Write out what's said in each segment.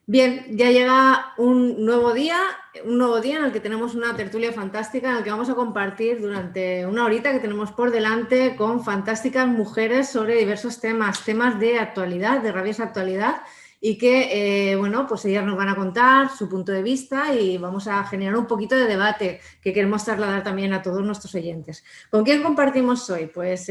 Bien, ya llega un nuevo día en el que tenemos una tertulia fantástica en el que vamos a compartir durante una horita que tenemos por delante con fantásticas mujeres sobre diversos temas de actualidad, de rabiosa actualidad y que, bueno, pues ellas nos van a contar su punto de vista y vamos a generar un poquito de debate que queremos trasladar también a todos nuestros oyentes. ¿Con quién compartimos hoy? Pues...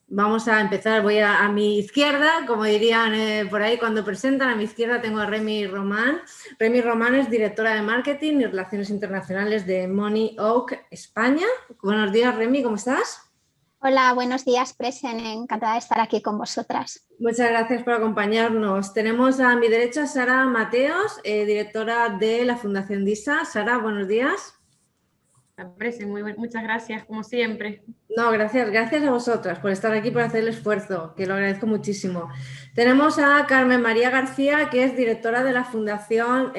vamos a empezar, voy a mi izquierda, como dirían por ahí cuando presentan, a mi izquierda tengo a Remy Román. Remy Román es directora de Marketing y Relaciones Internacionales de Money Oak España. Buenos días, Remy, ¿cómo estás? Hola, buenos días, Presen. Encantada de estar aquí con vosotras. Muchas gracias por acompañarnos. Tenemos a mi derecha a Sara Mateos, directora de la Fundación DISA. Sara, buenos días. Aprecio, muchas gracias, como siempre. No, gracias a vosotras por estar aquí, por hacer el esfuerzo, que lo agradezco muchísimo. Tenemos a Carmen María García, que es directora de la Fundación,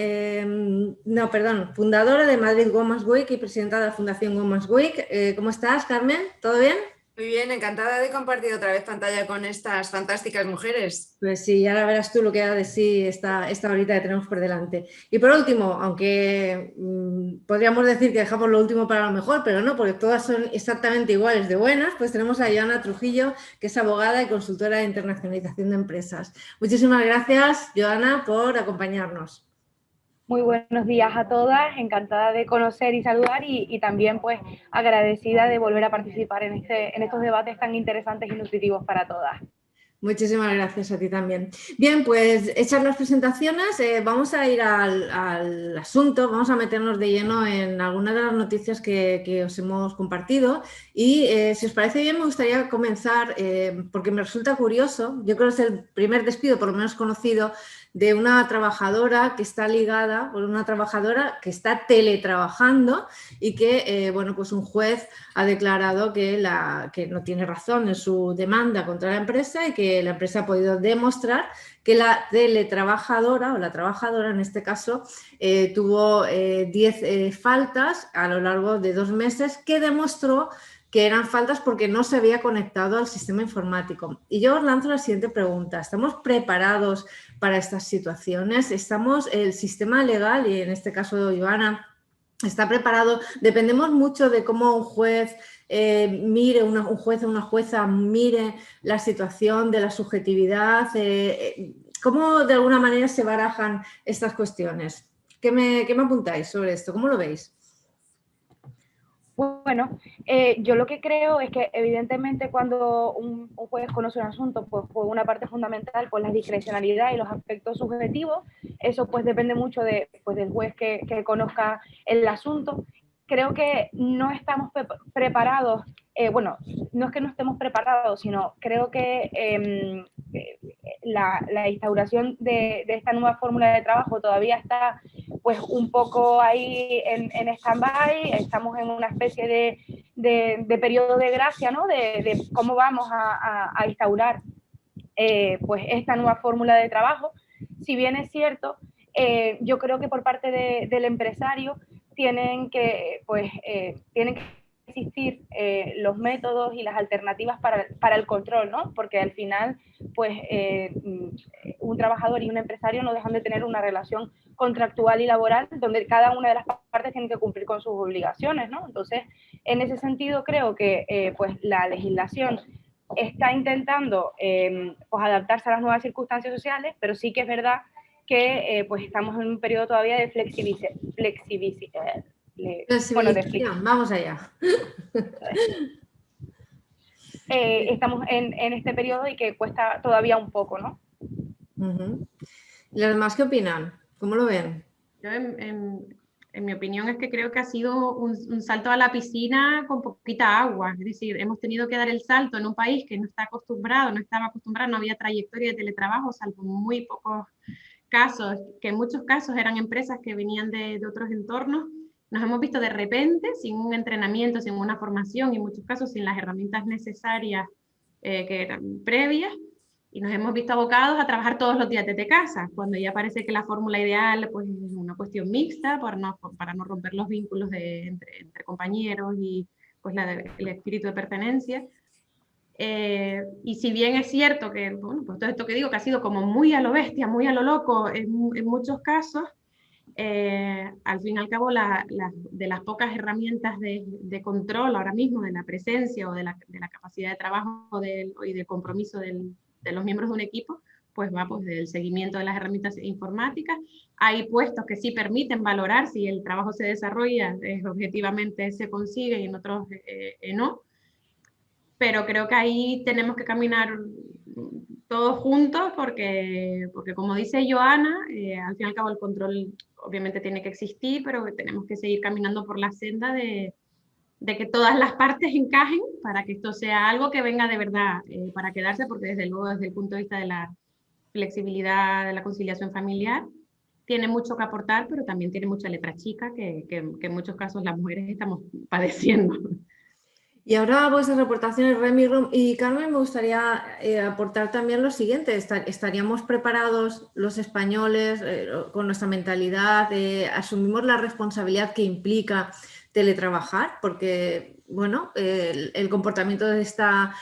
fundadora de Madrid Women's Week y presidenta de la Fundación Women's Week. ¿Cómo estás, Carmen? ¿Todo bien? Muy bien, encantada de compartir otra vez pantalla con estas fantásticas mujeres. Pues sí, ahora verás tú lo que da de sí esta horita que tenemos por delante. Y por último, aunque podríamos decir que dejamos lo último para lo mejor, pero no, porque todas son exactamente iguales de buenas, pues tenemos a Joana Trujillo, que es abogada y consultora de internacionalización de empresas. Muchísimas gracias, Joana, por acompañarnos. Muy buenos días a todas, encantada de conocer y saludar y también pues agradecida de volver a participar en estos debates tan interesantes y nutritivos para todas. Muchísimas gracias a ti también. Bien, pues hechas las presentaciones, vamos a ir al asunto, vamos a meternos de lleno en algunas de las noticias que os hemos compartido y si os parece bien me gustaría comenzar porque me resulta curioso, yo creo que es el primer despido por lo menos conocido de una trabajadora que está ligada, por una trabajadora que está teletrabajando y que, bueno, pues un juez ha declarado que no tiene razón en su demanda contra la empresa y que la empresa ha podido demostrar que la teletrabajadora, o la trabajadora en este caso, tuvo 10 faltas a lo largo de 2 meses que demostró que eran faltas porque no se había conectado al sistema informático. Y yo os lanzo la siguiente pregunta. ¿Estamos preparados para estas situaciones? ¿El sistema legal, y en este caso Joana, está preparado? Dependemos mucho de cómo un juez mire, un juez o una jueza mire la situación de la subjetividad. ¿Cómo de alguna manera se barajan estas cuestiones? ¿Qué me apuntáis sobre esto? ¿Cómo lo veis? Bueno, yo lo que creo es que evidentemente cuando un juez conoce un asunto, pues por una parte fundamental, pues la discrecionalidad y los aspectos subjetivos, eso pues depende mucho del juez que conozca el asunto. Creo que no estamos preparados, bueno, no es que no estemos preparados, sino creo que la instauración de esta nueva fórmula de trabajo todavía está pues un poco ahí en stand-by, estamos en una especie de periodo de gracia, ¿no? De cómo vamos a instaurar pues esta nueva fórmula de trabajo. Si bien es cierto, yo creo que por parte del empresario tienen que existir los métodos y las alternativas para el control, ¿no? Porque al final, pues, un trabajador y un empresario no dejan de tener una relación contractual y laboral donde cada una de las partes tiene que cumplir con sus obligaciones, ¿no? Entonces, en ese sentido, creo que pues la legislación está intentando pues adaptarse a las nuevas circunstancias sociales, pero sí que es verdad que pues estamos en un periodo todavía de Vamos allá. Estamos en este periodo y que cuesta todavía un poco, ¿no? ¿Y los demás qué opinan? ¿Cómo lo ven? Yo en mi opinión es que creo que ha sido un salto a la piscina con poquita agua, es decir, hemos tenido que dar el salto en un país que no estaba acostumbrado, no había trayectoria de teletrabajo, salvo muy pocos casos, que en muchos casos eran empresas que venían de otros entornos. Nos hemos visto de repente sin un entrenamiento, sin una formación y en muchos casos sin las herramientas necesarias que eran previas, y nos hemos visto abocados a trabajar todos los días desde casa, cuando ya parece que la fórmula ideal pues, es una cuestión mixta para no romper los vínculos entre compañeros y pues, el espíritu de pertenencia. Y si bien es cierto que, bueno, pues todo esto que digo, que ha sido como muy a lo bestia, muy a lo loco en muchos casos, al fin y al cabo de las pocas herramientas de control ahora mismo, de la presencia o de la capacidad de trabajo y de compromiso de los miembros de un equipo, pues va pues del seguimiento de las herramientas informáticas. Hay puestos que sí permiten valorar si el trabajo se desarrolla, objetivamente se consigue y en otros no. Pero creo que ahí tenemos que caminar todos juntos porque como dice Joana, al fin y al cabo el control obviamente tiene que existir, pero tenemos que seguir caminando por la senda de que todas las partes encajen para que esto sea algo que venga de verdad para quedarse, porque desde luego desde el punto de vista de la flexibilidad, de la conciliación familiar, tiene mucho que aportar, pero también tiene mucha letra chica que en muchos casos las mujeres estamos padeciendo. Y ahora vuestras reportaciones, Remy y Carmen, me gustaría aportar también lo siguiente. ¿Estaríamos preparados los españoles con nuestra mentalidad? ¿Asumimos la responsabilidad que implica teletrabajar? Porque, bueno, el comportamiento de esta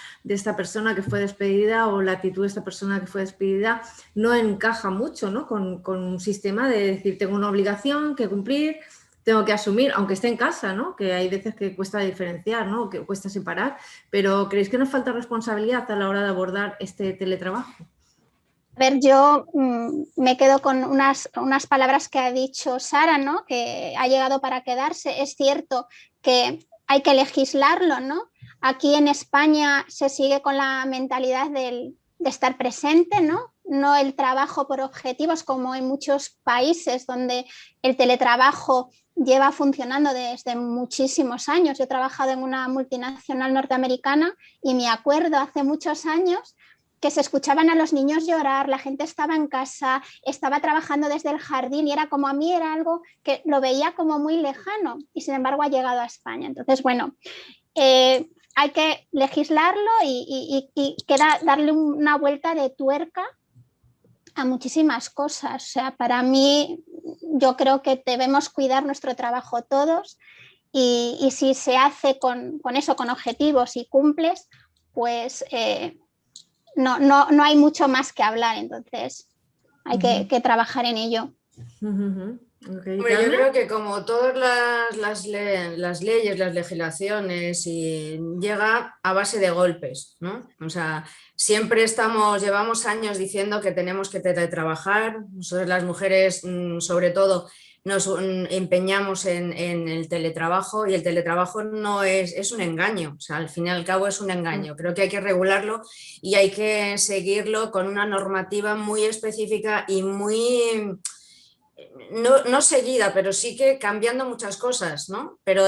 persona que fue despedida o la actitud de esta persona que fue despedida no encaja mucho, ¿no? Con un sistema de decir, tengo una obligación que cumplir, tengo que asumir, aunque esté en casa, ¿no? Que hay veces que cuesta diferenciar, ¿no? Que cuesta separar, pero ¿creéis que nos falta responsabilidad a la hora de abordar este teletrabajo? A ver, yo me quedo con unas palabras que ha dicho Sara, ¿no? Que ha llegado para quedarse. Es cierto que hay que legislarlo, ¿no? Aquí en España se sigue con la mentalidad de estar presente, ¿no? No el trabajo por objetivos, como en muchos países donde el teletrabajo lleva funcionando desde muchísimos años. Yo he trabajado en una multinacional norteamericana y me acuerdo hace muchos años que se escuchaban a los niños llorar, la gente estaba en casa, estaba trabajando desde el jardín y era como, a mí era algo que lo veía como muy lejano y sin embargo ha llegado a España. Entonces, bueno, hay que legislarlo y darle una vuelta de tuerca a muchísimas cosas. O sea, para mí, yo creo que debemos cuidar nuestro trabajo todos y si se hace con eso, con objetivos y cumples, pues no hay mucho más que hablar. Entonces, hay que trabajar en ello. Okay, hombre, yo creo que como todas las leyes, las legislaciones, y llega a base de golpes, ¿no? O sea, siempre llevamos años diciendo que tenemos que teletrabajar. Nosotros las mujeres, sobre todo, nos empeñamos en el teletrabajo, y el teletrabajo no es un engaño, o sea, al fin y al cabo es un engaño. Creo que hay que regularlo y hay que seguirlo con una normativa muy específica y muy... No seguida, pero sí que cambiando muchas cosas, ¿no? Pero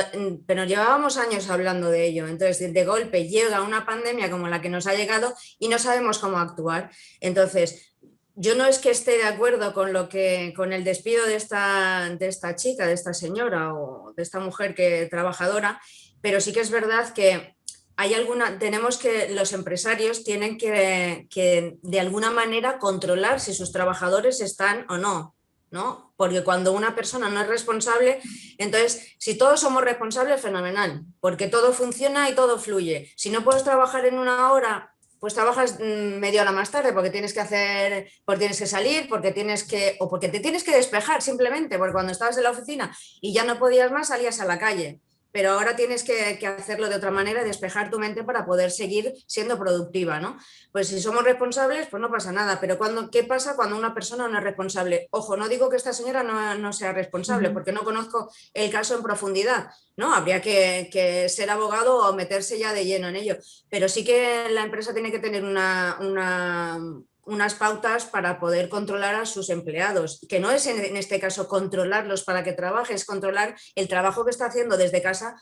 llevábamos años hablando de ello. Entonces, de golpe llega una pandemia como la que nos ha llegado y no sabemos cómo actuar. Entonces, yo no es que esté de acuerdo con el despido de esta chica, de esta señora o de esta mujer trabajadora, pero sí que es verdad que los empresarios tienen que de alguna manera controlar si sus trabajadores están o no, ¿no? Porque cuando una persona no es responsable, entonces si todos somos responsables, fenomenal, porque todo funciona y todo fluye. Si no puedes trabajar en una hora, pues trabajas media hora más tarde porque tienes que salir, porque te tienes que despejar simplemente, porque cuando estabas en la oficina y ya no podías más, salías a la calle. Pero ahora tienes que hacerlo de otra manera, despejar tu mente para poder seguir siendo productiva, ¿no? Pues si somos responsables, pues no pasa nada. Pero ¿qué pasa cuando una persona no es responsable? Ojo, no digo que esta señora no sea responsable, porque no conozco el caso en profundidad, ¿no? Habría que ser abogado o meterse ya de lleno en ello. Pero sí que la empresa tiene que tener unas pautas para poder controlar a sus empleados, que no es en este caso controlarlos para que trabaje, es controlar el trabajo que está haciendo desde casa,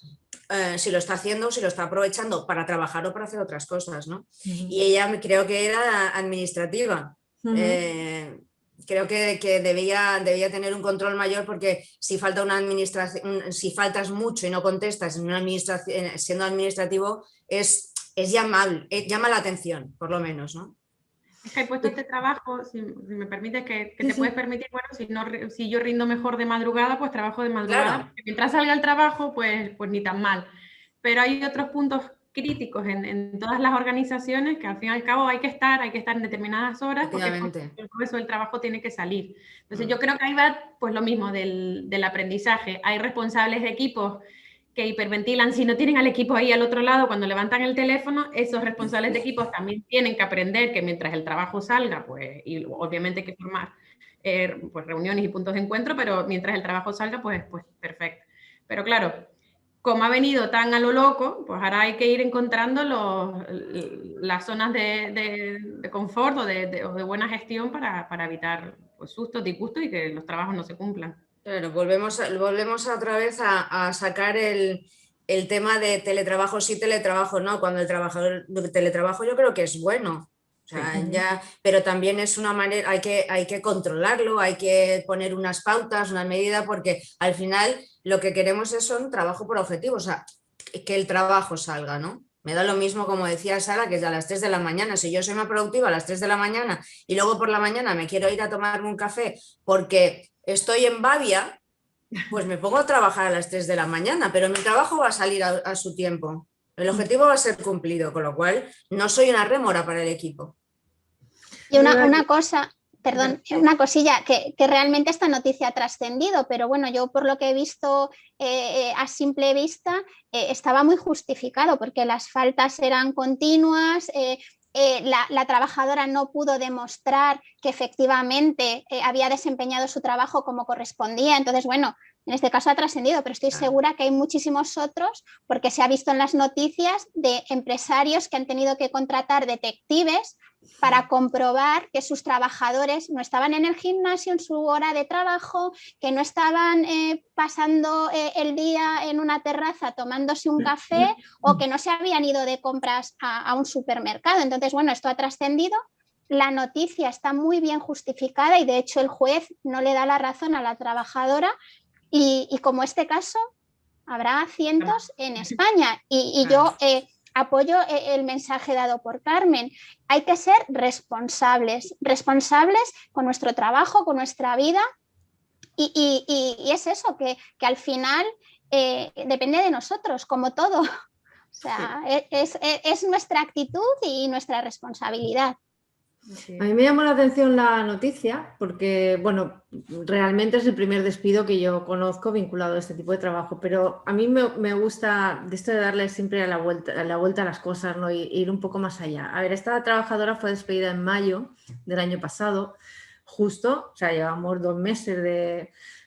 si lo está haciendo, si lo está aprovechando para trabajar o para hacer otras cosas, ¿no? Y ella creo que era administrativa. Creo que debía tener un control mayor, porque si falta una administración, si faltas mucho y no contestas en una administración, siendo administrativo, es llamable, llama la atención, por lo menos, ¿no? Es que hay puestos de trabajo, si me permites, que te puedes permitir, bueno, si yo rindo mejor de madrugada, pues trabajo de madrugada. Claro. Mientras salga el trabajo, pues ni tan mal. Pero hay otros puntos críticos en todas las organizaciones, que al fin y al cabo hay que estar en determinadas horas, porque el grueso del trabajo tiene que salir. Entonces yo creo que ahí va pues lo mismo del aprendizaje. Hay responsables de equipos que hiperventilan si no tienen al equipo ahí al otro lado cuando levantan el teléfono. Esos responsables de equipos también tienen que aprender que mientras el trabajo salga, pues, y obviamente hay que formar pues reuniones y puntos de encuentro, pero mientras el trabajo salga, pues perfecto. Pero claro, como ha venido tan a lo loco, pues ahora hay que ir encontrando las zonas de confort o de buena gestión para evitar pues, sustos, disgustos y que los trabajos no se cumplan. Claro, volvemos otra vez a sacar el tema de teletrabajo sí, teletrabajo no, cuando el teletrabajo yo creo que es bueno. O sea, Sí. pero también es una manera, hay que controlarlo, hay que poner unas pautas, una medida, porque al final lo que queremos es un trabajo por objetivo, o sea, que el trabajo salga, ¿no? Me da lo mismo, como decía Sara, que es a las 3 de la mañana. Si yo soy más productiva a las 3 de la mañana y luego por la mañana me quiero ir a tomarme un café porque estoy en Bavia, pues me pongo a trabajar a las 3 de la mañana, pero mi trabajo va a salir a su tiempo. El objetivo va a ser cumplido, con lo cual no soy una rémora para el equipo. Y una cosa, perdón, una cosilla, que realmente esta noticia ha trascendido, pero bueno, yo por lo que he visto a simple vista estaba muy justificado porque las faltas eran continuas. La trabajadora no pudo demostrar que efectivamente había desempeñado su trabajo como correspondía. Entonces, bueno, en este caso ha trascendido, pero estoy segura que hay muchísimos otros, porque se ha visto en las noticias de empresarios que han tenido que contratar detectives para comprobar que sus trabajadores no estaban en el gimnasio en su hora de trabajo, que no estaban pasando el día en una terraza tomándose un café o que no se habían ido de compras a un supermercado. Entonces, bueno, esto ha trascendido. La noticia está muy bien justificada y de hecho el juez no le da la razón a la trabajadora y como este caso habrá cientos en España y yo apoyo el mensaje dado por Carmen. Hay que ser responsables con nuestro trabajo, con nuestra vida y es eso, que al final depende de nosotros, como todo. O sea, es nuestra actitud y nuestra responsabilidad. A mí me llamó la atención la noticia porque, bueno, realmente es el primer despido que yo conozco vinculado a este tipo de trabajo, pero a mí me gusta de esto de darle siempre la vuelta a las cosas, ¿no? Y ir un poco más allá. A ver, esta trabajadora fue despedida en mayo del año pasado, justo, o sea, llevamos 2 meses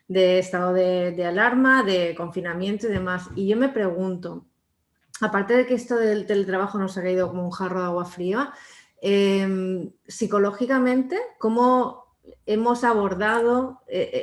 de estado de alarma, de confinamiento y demás. Y yo me pregunto, aparte de que esto del teletrabajo nos ha caído como un jarro de agua fría, psicológicamente, ¿cómo hemos abordado?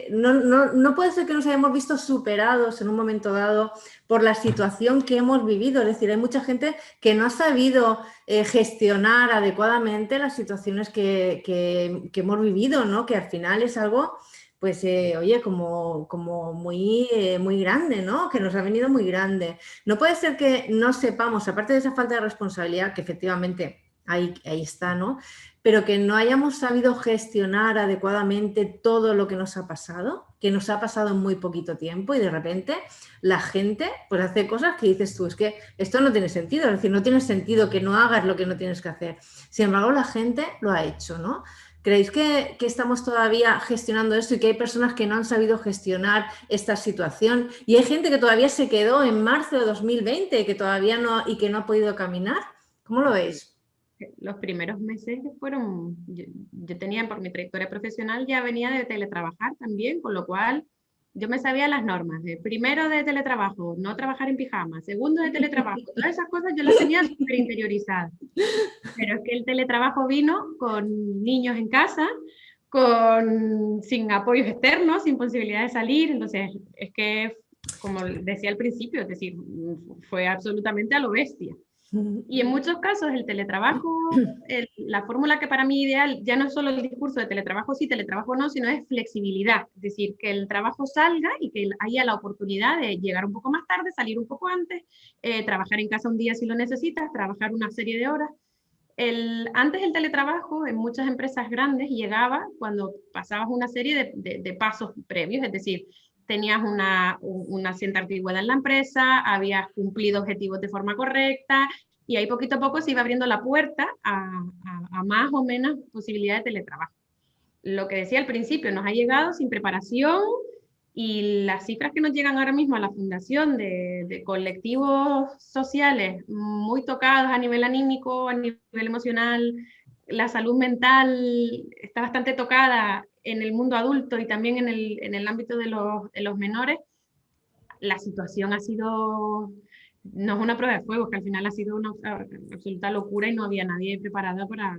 No puede ser que nos hayamos visto superados en un momento dado por la situación que hemos vivido. Es decir, hay mucha gente que no ha sabido gestionar adecuadamente las situaciones que hemos vivido, ¿no? Que al final es algo, pues, oye, como muy, muy grande, ¿no? Que nos ha venido muy grande. No puede ser que no sepamos, aparte de esa falta de responsabilidad, que efectivamente ahí está, ¿no? Pero que no hayamos sabido gestionar adecuadamente todo lo que nos ha pasado en muy poquito tiempo y de repente la gente pues hace cosas que dices tú, es que esto no tiene sentido, es decir, no tiene sentido que no hagas lo que no tienes que hacer. Sin embargo, la gente lo ha hecho, ¿no? ¿Creéis que estamos todavía gestionando esto y que hay personas que no han sabido gestionar esta situación? Y hay gente que todavía se quedó en marzo de 2020 que todavía no ha podido caminar. ¿Cómo lo veis? Los primeros meses fueron, yo tenía por mi trayectoria profesional, ya venía de teletrabajar también, con lo cual yo me sabía las normas. Primero de teletrabajo, no trabajar en pijama. Segundo de teletrabajo, todas esas cosas yo las tenía súper interiorizadas. Pero es que el teletrabajo vino con niños en casa, sin apoyos externos, sin posibilidad de salir. Entonces, es que, como decía al principio, es decir, fue absolutamente a lo bestia. Y en muchos casos el teletrabajo, la fórmula que para mí ideal, ya no es solo el discurso de teletrabajo sí, teletrabajo no, sino es flexibilidad. Es decir, que el trabajo salga y que haya la oportunidad de llegar un poco más tarde, salir un poco antes, trabajar en casa un día si lo necesitas, trabajar una serie de horas. Antes el teletrabajo en muchas empresas grandes llegaba cuando pasabas una serie de pasos previos, es decir, tenías una cierta antigüedad en la empresa, habías cumplido objetivos de forma correcta, y ahí poquito a poco se iba abriendo la puerta a más o menos posibilidades de teletrabajo. Lo que decía al principio, nos ha llegado sin preparación, y las cifras que nos llegan ahora mismo a la fundación de colectivos sociales muy tocados a nivel anímico, a nivel emocional, la salud mental está bastante tocada en el mundo adulto y también en el ámbito de los menores. La situación ha sido, no es una prueba de fuego, que al final ha sido una absoluta locura y no había nadie preparado para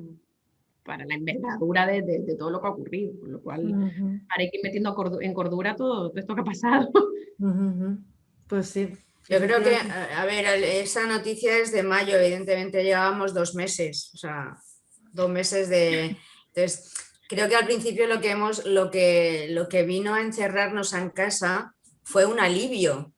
la envergadura de todo lo que ha ocurrido, con lo cual hay que ir metiendo en cordura todo esto que ha pasado. Pues sí. Yo creo que, a ver, esa noticia es de mayo, evidentemente llevábamos 2 meses, o sea, 2 meses de... Entonces, creo que al principio lo que vino a encerrarnos en casa fue un alivio.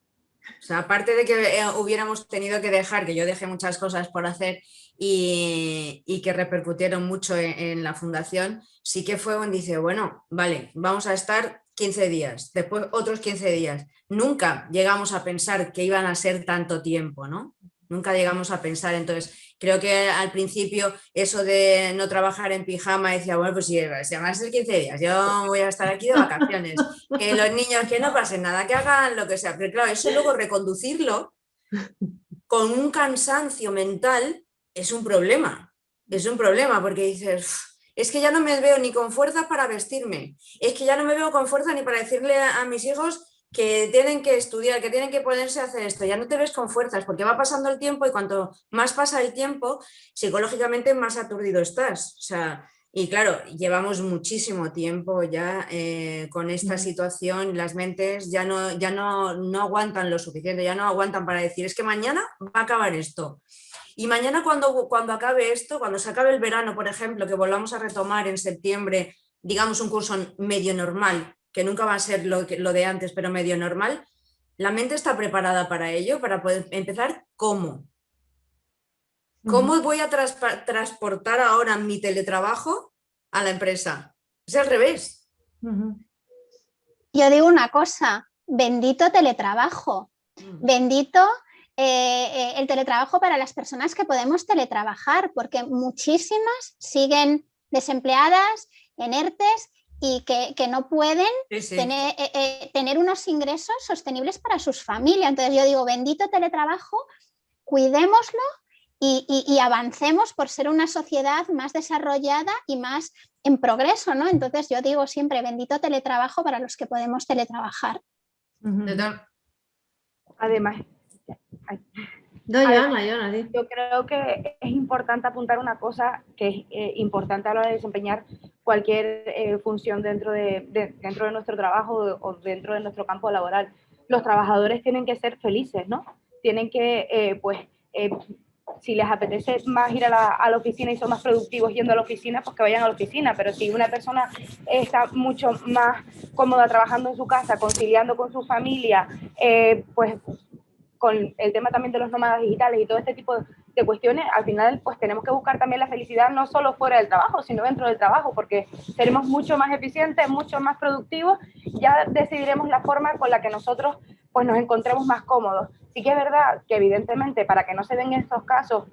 O sea, aparte de que hubiéramos tenido que dejar, que yo dejé muchas cosas por hacer y que repercutieron mucho en la fundación, sí que fue un dice, bueno, vale, vamos a estar 15 días, después otros 15 días. Nunca llegamos a pensar que iban a ser tanto tiempo, ¿no? Nunca llegamos a pensar, entonces creo que al principio eso de no trabajar en pijama, decía, bueno, pues si van a ser 15 días, yo voy a estar aquí de vacaciones, que los niños que no pasen nada, que hagan lo que sea, pero claro, eso luego reconducirlo con un cansancio mental es un problema porque dices, es que ya no me veo ni con fuerza para vestirme, es que ya no me veo con fuerza ni para decirle a mis hijos que tienen que estudiar, que tienen que ponerse a hacer esto, ya no te ves con fuerzas porque va pasando el tiempo y cuanto más pasa el tiempo, psicológicamente más aturdido estás. O sea, y claro, llevamos muchísimo tiempo ya con esta situación, las mentes ya no aguantan lo suficiente, ya no aguantan para decir, es que mañana va a acabar esto. Y mañana cuando acabe esto, cuando se acabe el verano, por ejemplo, que volvamos a retomar en septiembre, digamos un curso medio normal, que nunca va a ser lo de antes, pero medio normal, la mente está preparada para ello, para poder empezar. ¿Cómo? ¿Cómo voy a transportar ahora mi teletrabajo a la empresa? Es al revés. Yo digo una cosa, bendito teletrabajo, bendito el teletrabajo para las personas que podemos teletrabajar, porque muchísimas siguen desempleadas, en ERTES, y que no pueden tener unos ingresos sostenibles para sus familias. Entonces yo digo, bendito teletrabajo, cuidémoslo y avancemos por ser una sociedad más desarrollada y más en progreso, ¿no? Entonces yo digo siempre, bendito teletrabajo para los que podemos teletrabajar. Además, yo creo que es importante apuntar una cosa que es importante a la hora de desempeñar cualquier función dentro de nuestro trabajo o dentro de nuestro campo laboral. Los trabajadores tienen que ser felices, ¿no? Tienen que, si les apetece más ir a la oficina y son más productivos yendo a la oficina, pues que vayan a la oficina, pero si una persona está mucho más cómoda trabajando en su casa, conciliando con su familia, pues con el tema también de los nómadas digitales y todo este tipo de cuestiones, al final pues tenemos que buscar también la felicidad no solo fuera del trabajo, sino dentro del trabajo, porque seremos mucho más eficientes, mucho más productivos, ya decidiremos la forma con la que nosotros pues nos encontremos más cómodos. Sí que es verdad que evidentemente para que no se den estos casos,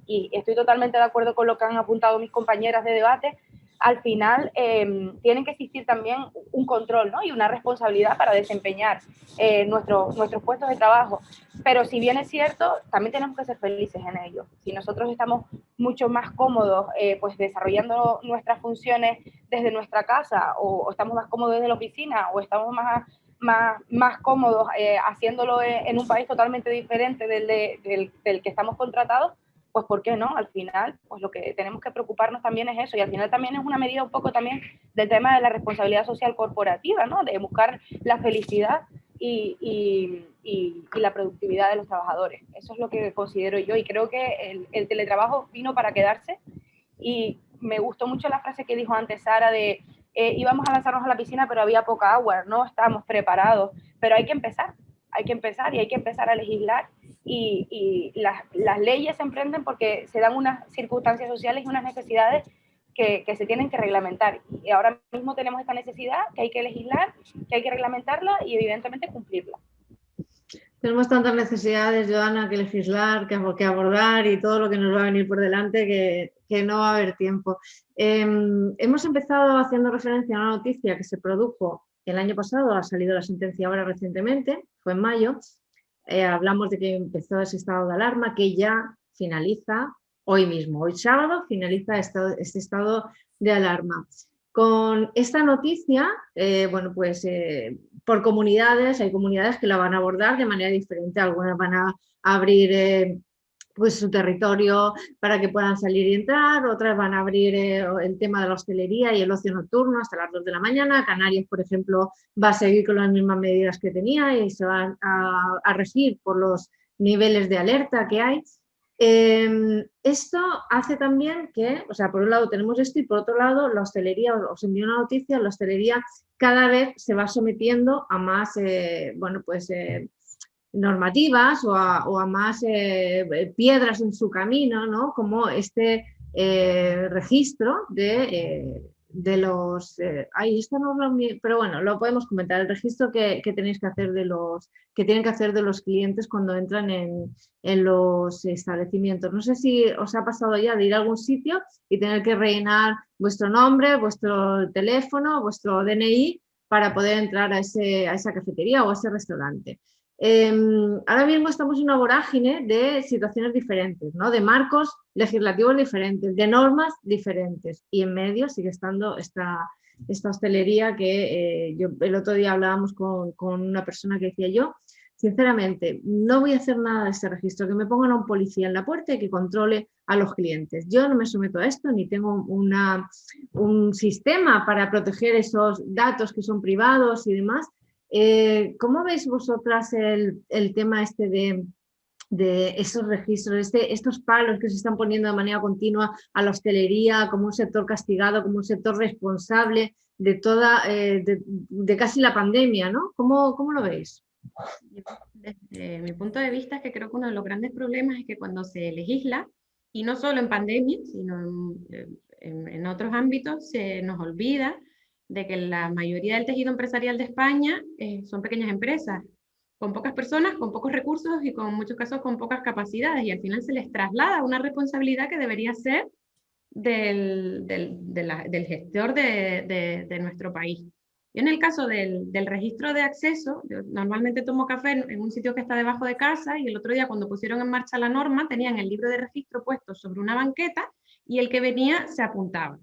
y estoy totalmente de acuerdo con lo que han apuntado mis compañeras de debate, al final tienen que existir también un control, ¿no? Y una responsabilidad para desempeñar nuestros puestos de trabajo. Pero si bien es cierto, también tenemos que ser felices en ello. Si nosotros estamos mucho más cómodos pues desarrollando nuestras funciones desde nuestra casa, o estamos más cómodos desde la oficina, o estamos más cómodos haciéndolo en un país totalmente diferente del que estamos contratados, pues ¿por qué no? Al final, pues lo que tenemos que preocuparnos también es eso, y al final también es una medida un poco también del tema de la responsabilidad social corporativa, ¿no? De buscar la felicidad y la productividad de los trabajadores. Eso es lo que considero yo, y creo que el teletrabajo vino para quedarse, y me gustó mucho la frase que dijo antes Sara de íbamos a lanzarnos a la piscina pero había poca agua, no estábamos preparados, pero hay que empezar y hay que empezar a legislar. Y las leyes se emprenden porque se dan unas circunstancias sociales y unas necesidades que se tienen que reglamentar. Y ahora mismo tenemos esta necesidad que hay que legislar, que hay que reglamentarla y evidentemente cumplirla. Tenemos tantas necesidades, Joana, que legislar, que abordar y todo lo que nos va a venir por delante que no va a haber tiempo. Hemos empezado haciendo referencia a una noticia que se produjo el año pasado, ha salido la sentencia ahora recientemente, fue en mayo. Hablamos de que empezó ese estado de alarma que ya finaliza hoy mismo, hoy sábado finaliza este estado de alarma. Con esta noticia, bueno, pues por comunidades, hay comunidades que la van a abordar de manera diferente. Algunas van a abrir pues su territorio para que puedan salir y entrar, otras van a abrir el tema de la hostelería y el ocio nocturno hasta las 2 de la mañana. Canarias, por ejemplo, va a seguir con las mismas medidas que tenía y se van a regir por los niveles de alerta que hay. Esto hace también que, o sea, por un lado tenemos esto y por otro lado la hostelería, os envío una noticia, la hostelería cada vez se va sometiendo a más, bueno, pues normativas o a más piedras en su camino, ¿no? Como este registro de los... ahí esto no lo, pero bueno, lo podemos comentar, el registro que tenéis que hacer que tienen que hacer de los clientes cuando entran en los establecimientos. No sé si os ha pasado ya de ir a algún sitio y tener que rellenar vuestro nombre, vuestro teléfono, vuestro DNI para poder entrar a esa cafetería o a ese restaurante. Ahora mismo estamos en una vorágine de situaciones diferentes, ¿no? De marcos legislativos diferentes, de normas diferentes, y en medio sigue estando esta hostelería que el otro día hablábamos con una persona que decía: yo sinceramente no voy a hacer nada de este registro, que me pongan a un policía en la puerta y que controle a los clientes. Yo no me someto a esto, ni tengo un sistema para proteger esos datos que son privados y demás. ¿Cómo veis vosotras el tema este de esos registros, estos palos que se están poniendo de manera continua a la hostelería como un sector castigado, como un sector responsable de toda, de casi la pandemia, ¿no? ¿Cómo lo veis? Desde mi punto de vista es que creo que uno de los grandes problemas es que cuando se legisla, y no solo en pandemia, sino en otros ámbitos, se nos olvida de que la mayoría del tejido empresarial de España son pequeñas empresas, con pocas personas, con pocos recursos y con muchos casos con pocas capacidades, y al final se les traslada una responsabilidad que debería ser del gestor de nuestro país. Yo en el caso del registro de acceso, yo normalmente tomo café en un sitio que está debajo de casa, y el otro día cuando pusieron en marcha la norma tenían el libro de registro puesto sobre una banqueta y el que venía se apuntaba.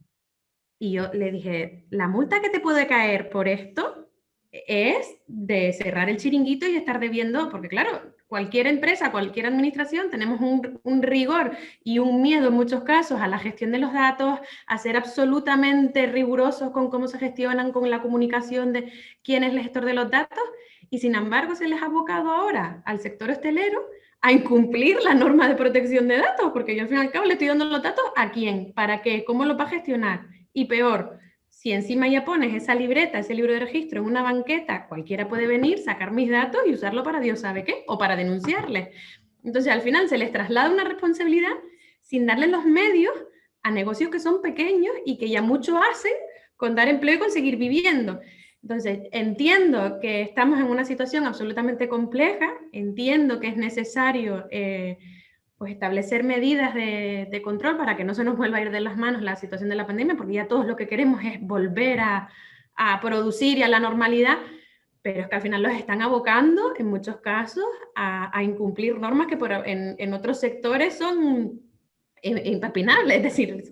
Y yo le dije, la multa que te puede caer por esto es de cerrar el chiringuito y estar debiendo, porque claro, cualquier empresa, cualquier administración, tenemos un rigor y un miedo en muchos casos a la gestión de los datos, a ser absolutamente rigurosos con cómo se gestionan, con la comunicación de quién es el gestor de los datos, y sin embargo se les ha abocado ahora al sector hostelero a incumplir la norma de protección de datos, porque yo al fin y al cabo le estoy dando los datos a quién, para qué, cómo lo va a gestionar. Y peor, si encima ya pones esa libreta, ese libro de registro en una banqueta, cualquiera puede venir, sacar mis datos y usarlo para Dios sabe qué, o para denunciarles. Entonces al final se les traslada una responsabilidad sin darle los medios a negocios que son pequeños y que ya mucho hacen con dar empleo y conseguir viviendo. Entonces entiendo que estamos en una situación absolutamente compleja, entiendo que es necesario pues establecer medidas de control para que no se nos vuelva a ir de las manos la situación de la pandemia, porque ya todos lo que queremos es volver a producir y a la normalidad, pero es que al final los están abocando en muchos casos a incumplir normas que en otros sectores son impepinables. Es decir,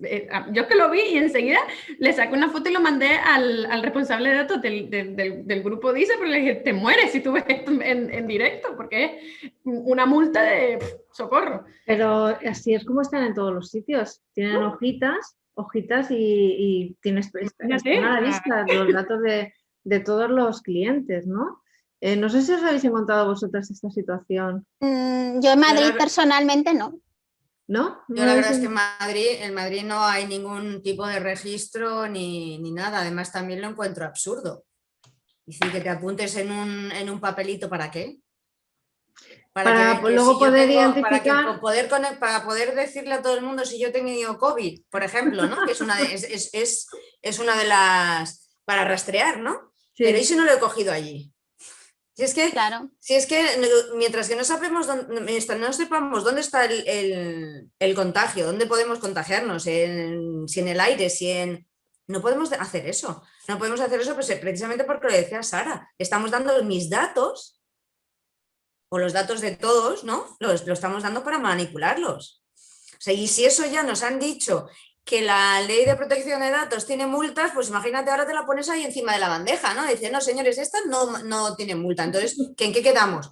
yo que lo vi y enseguida le saqué una foto y lo mandé al responsable de datos del grupo DISE, pero le dije, te mueres si tú ves esto en directo, porque es una multa de socorro. Pero así es como están en todos los sitios, tienen hojitas y tienes a la vista los datos de todos los clientes, ¿no? No sé si os habéis encontrado vosotras esta situación. Yo en Madrid personalmente no. ¿No? Yo la verdad es que en Madrid no hay ningún tipo de registro ni nada. Además también lo encuentro absurdo. Es decir, que te apuntes en un papelito, ¿para qué? Para luego poder identificar... Para poder decirle a todo el mundo si yo he tenido COVID, por ejemplo, ¿no? Que es una de las... para rastrear, ¿no? Sí. Pero ¿y si no lo he cogido allí? Claro. Si es que mientras que no sepamos dónde está el contagio, dónde podemos contagiarnos, si en el aire, no podemos hacer eso. No podemos hacer eso pues, precisamente porque lo decía Sara. Estamos dando mis datos, o los datos de todos, ¿no? Lo estamos dando para manipularlos. O sea, y si eso ya nos han dicho que la ley de protección de datos tiene multas, pues imagínate, ahora te la pones ahí encima de la bandeja, ¿no? Dice, no, señores, esta no tiene multa. Entonces, ¿en qué quedamos?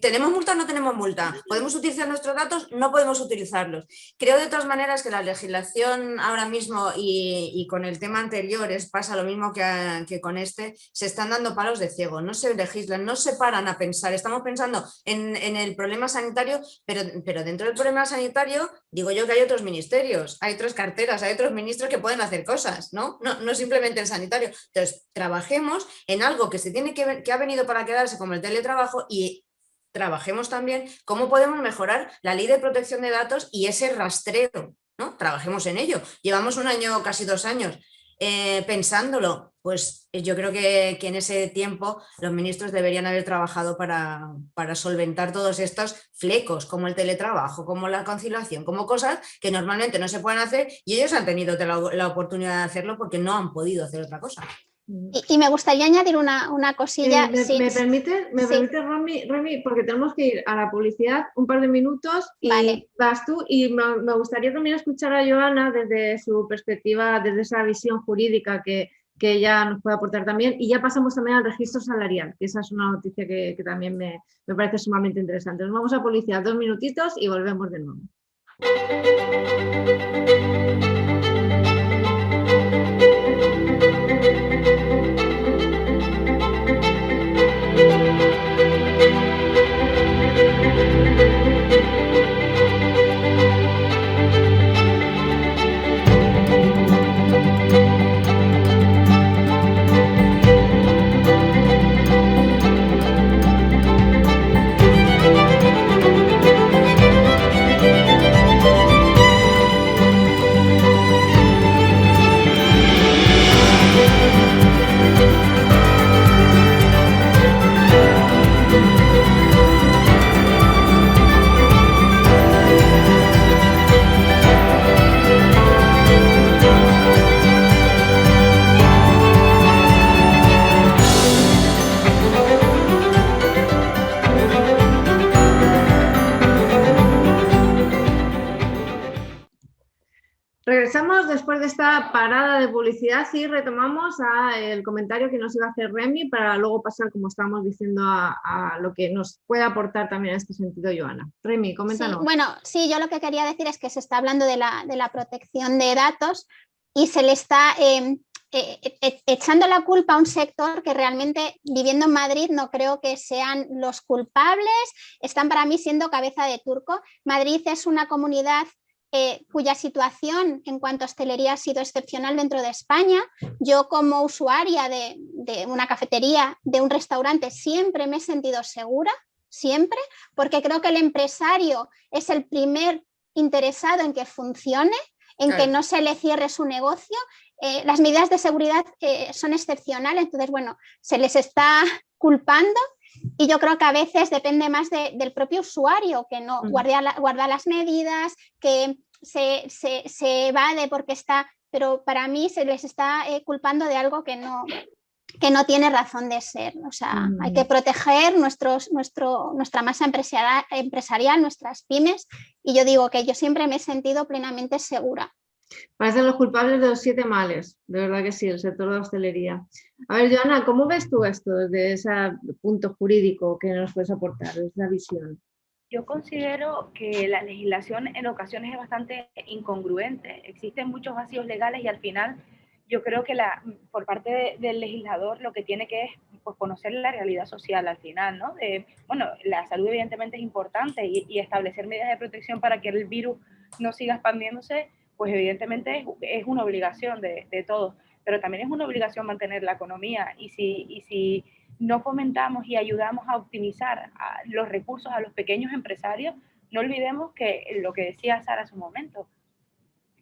¿Tenemos multa o no tenemos multa? ¿Podemos utilizar nuestros datos? No podemos utilizarlos. Creo de todas maneras que la legislación ahora mismo y con el tema anterior pasa lo mismo que con este, se están dando palos de ciego, no se legislan, no se paran a pensar. Estamos pensando en el problema sanitario, pero dentro del problema sanitario, digo yo que hay otros ministerios, hay otras carteras, hay otros ministros que pueden hacer cosas, ¿no? No simplemente el sanitario. Entonces, trabajemos en algo que ha venido para quedarse, como el teletrabajo, y trabajemos también cómo podemos mejorar la ley de protección de datos y ese rastreo, ¿no? Trabajemos en ello. Llevamos un año, casi 2 años, pensándolo. Pues yo creo que en ese tiempo los ministros deberían haber trabajado para solventar todos estos flecos, como el teletrabajo, como la conciliación, como cosas que normalmente no se pueden hacer, y ellos han tenido la oportunidad de hacerlo porque no han podido hacer otra cosa. Y me gustaría añadir una cosilla. ¿Me permite, Remy? Porque tenemos que ir a la publicidad un par de minutos y vale. vas tú. Y me gustaría también escuchar a Joana desde su perspectiva, desde esa visión jurídica que ella nos puede aportar también. Y ya pasamos también al registro salarial, que esa es una noticia que también me parece sumamente interesante. Nos vamos a publicidad 2 minutitos y volvemos de nuevo. Regresamos después de esta parada de publicidad y retomamos el comentario que nos iba a hacer Remy para luego pasar, como estábamos diciendo, a lo que nos puede aportar también en este sentido Joana. Remy, coméntanos. Sí, bueno, sí, yo lo que quería decir es que se está hablando de la protección de datos y se le está echando la culpa a un sector que realmente, viviendo en Madrid, no creo que sean los culpables, están para mí siendo cabeza de turco. Madrid es una comunidad cuya situación en cuanto a hostelería ha sido excepcional dentro de España. Yo, como usuaria de una cafetería, de un restaurante, siempre me he sentido segura, siempre, porque creo que el empresario es el primer interesado en que funcione, en que no se le cierre su negocio. Las medidas de seguridad son excepcionales, entonces, bueno, se les está culpando. Y yo creo que a veces depende más del propio usuario, que no guarda las medidas, que se evade porque está, pero para mí se les está culpando de algo que no tiene razón de ser. O sea, hay que proteger nuestra masa empresarial, nuestras pymes, y yo digo que yo siempre me he sentido plenamente segura. Parecen los culpables de los 7 males, de verdad que sí, el sector de la hostelería. A ver, Joana, ¿cómo ves tú esto desde ese punto jurídico que nos puedes aportar, desde esa visión? Yo considero que la legislación en ocasiones es bastante incongruente. Existen muchos vacíos legales y al final yo creo que por parte del legislador lo que tiene que es pues, conocer la realidad social al final, ¿no? Bueno, la salud evidentemente es importante y establecer medidas de protección para que el virus no siga expandiéndose, pues evidentemente es una obligación de todos, pero también es una obligación mantener la economía y si no fomentamos y ayudamos a optimizar los recursos a los pequeños empresarios, no olvidemos que lo que decía Sara hace un momento,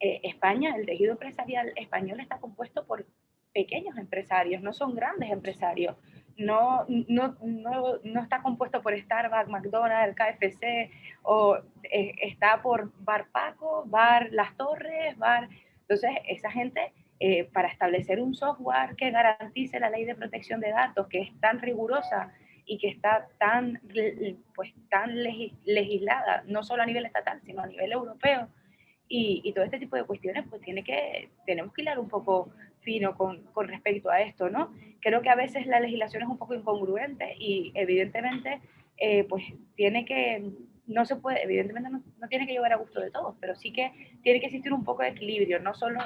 España, el tejido empresarial español está compuesto por pequeños empresarios, no son grandes empresarios. no está compuesto por Starbucks, McDonald's, KFC, o está por Bar Paco, Bar Las Torres, Entonces, esa gente, para establecer un software que garantice la ley de protección de datos, que es tan rigurosa y que está tan legislada, no solo a nivel estatal, sino a nivel europeo, y todo este tipo de cuestiones, pues tenemos que hilar un poco fino con respecto a esto, ¿no? Creo que a veces la legislación es un poco incongruente y evidentemente, pues no se puede, evidentemente no tiene que llevar a gusto de todos, pero sí que tiene que existir un poco de equilibrio, no solo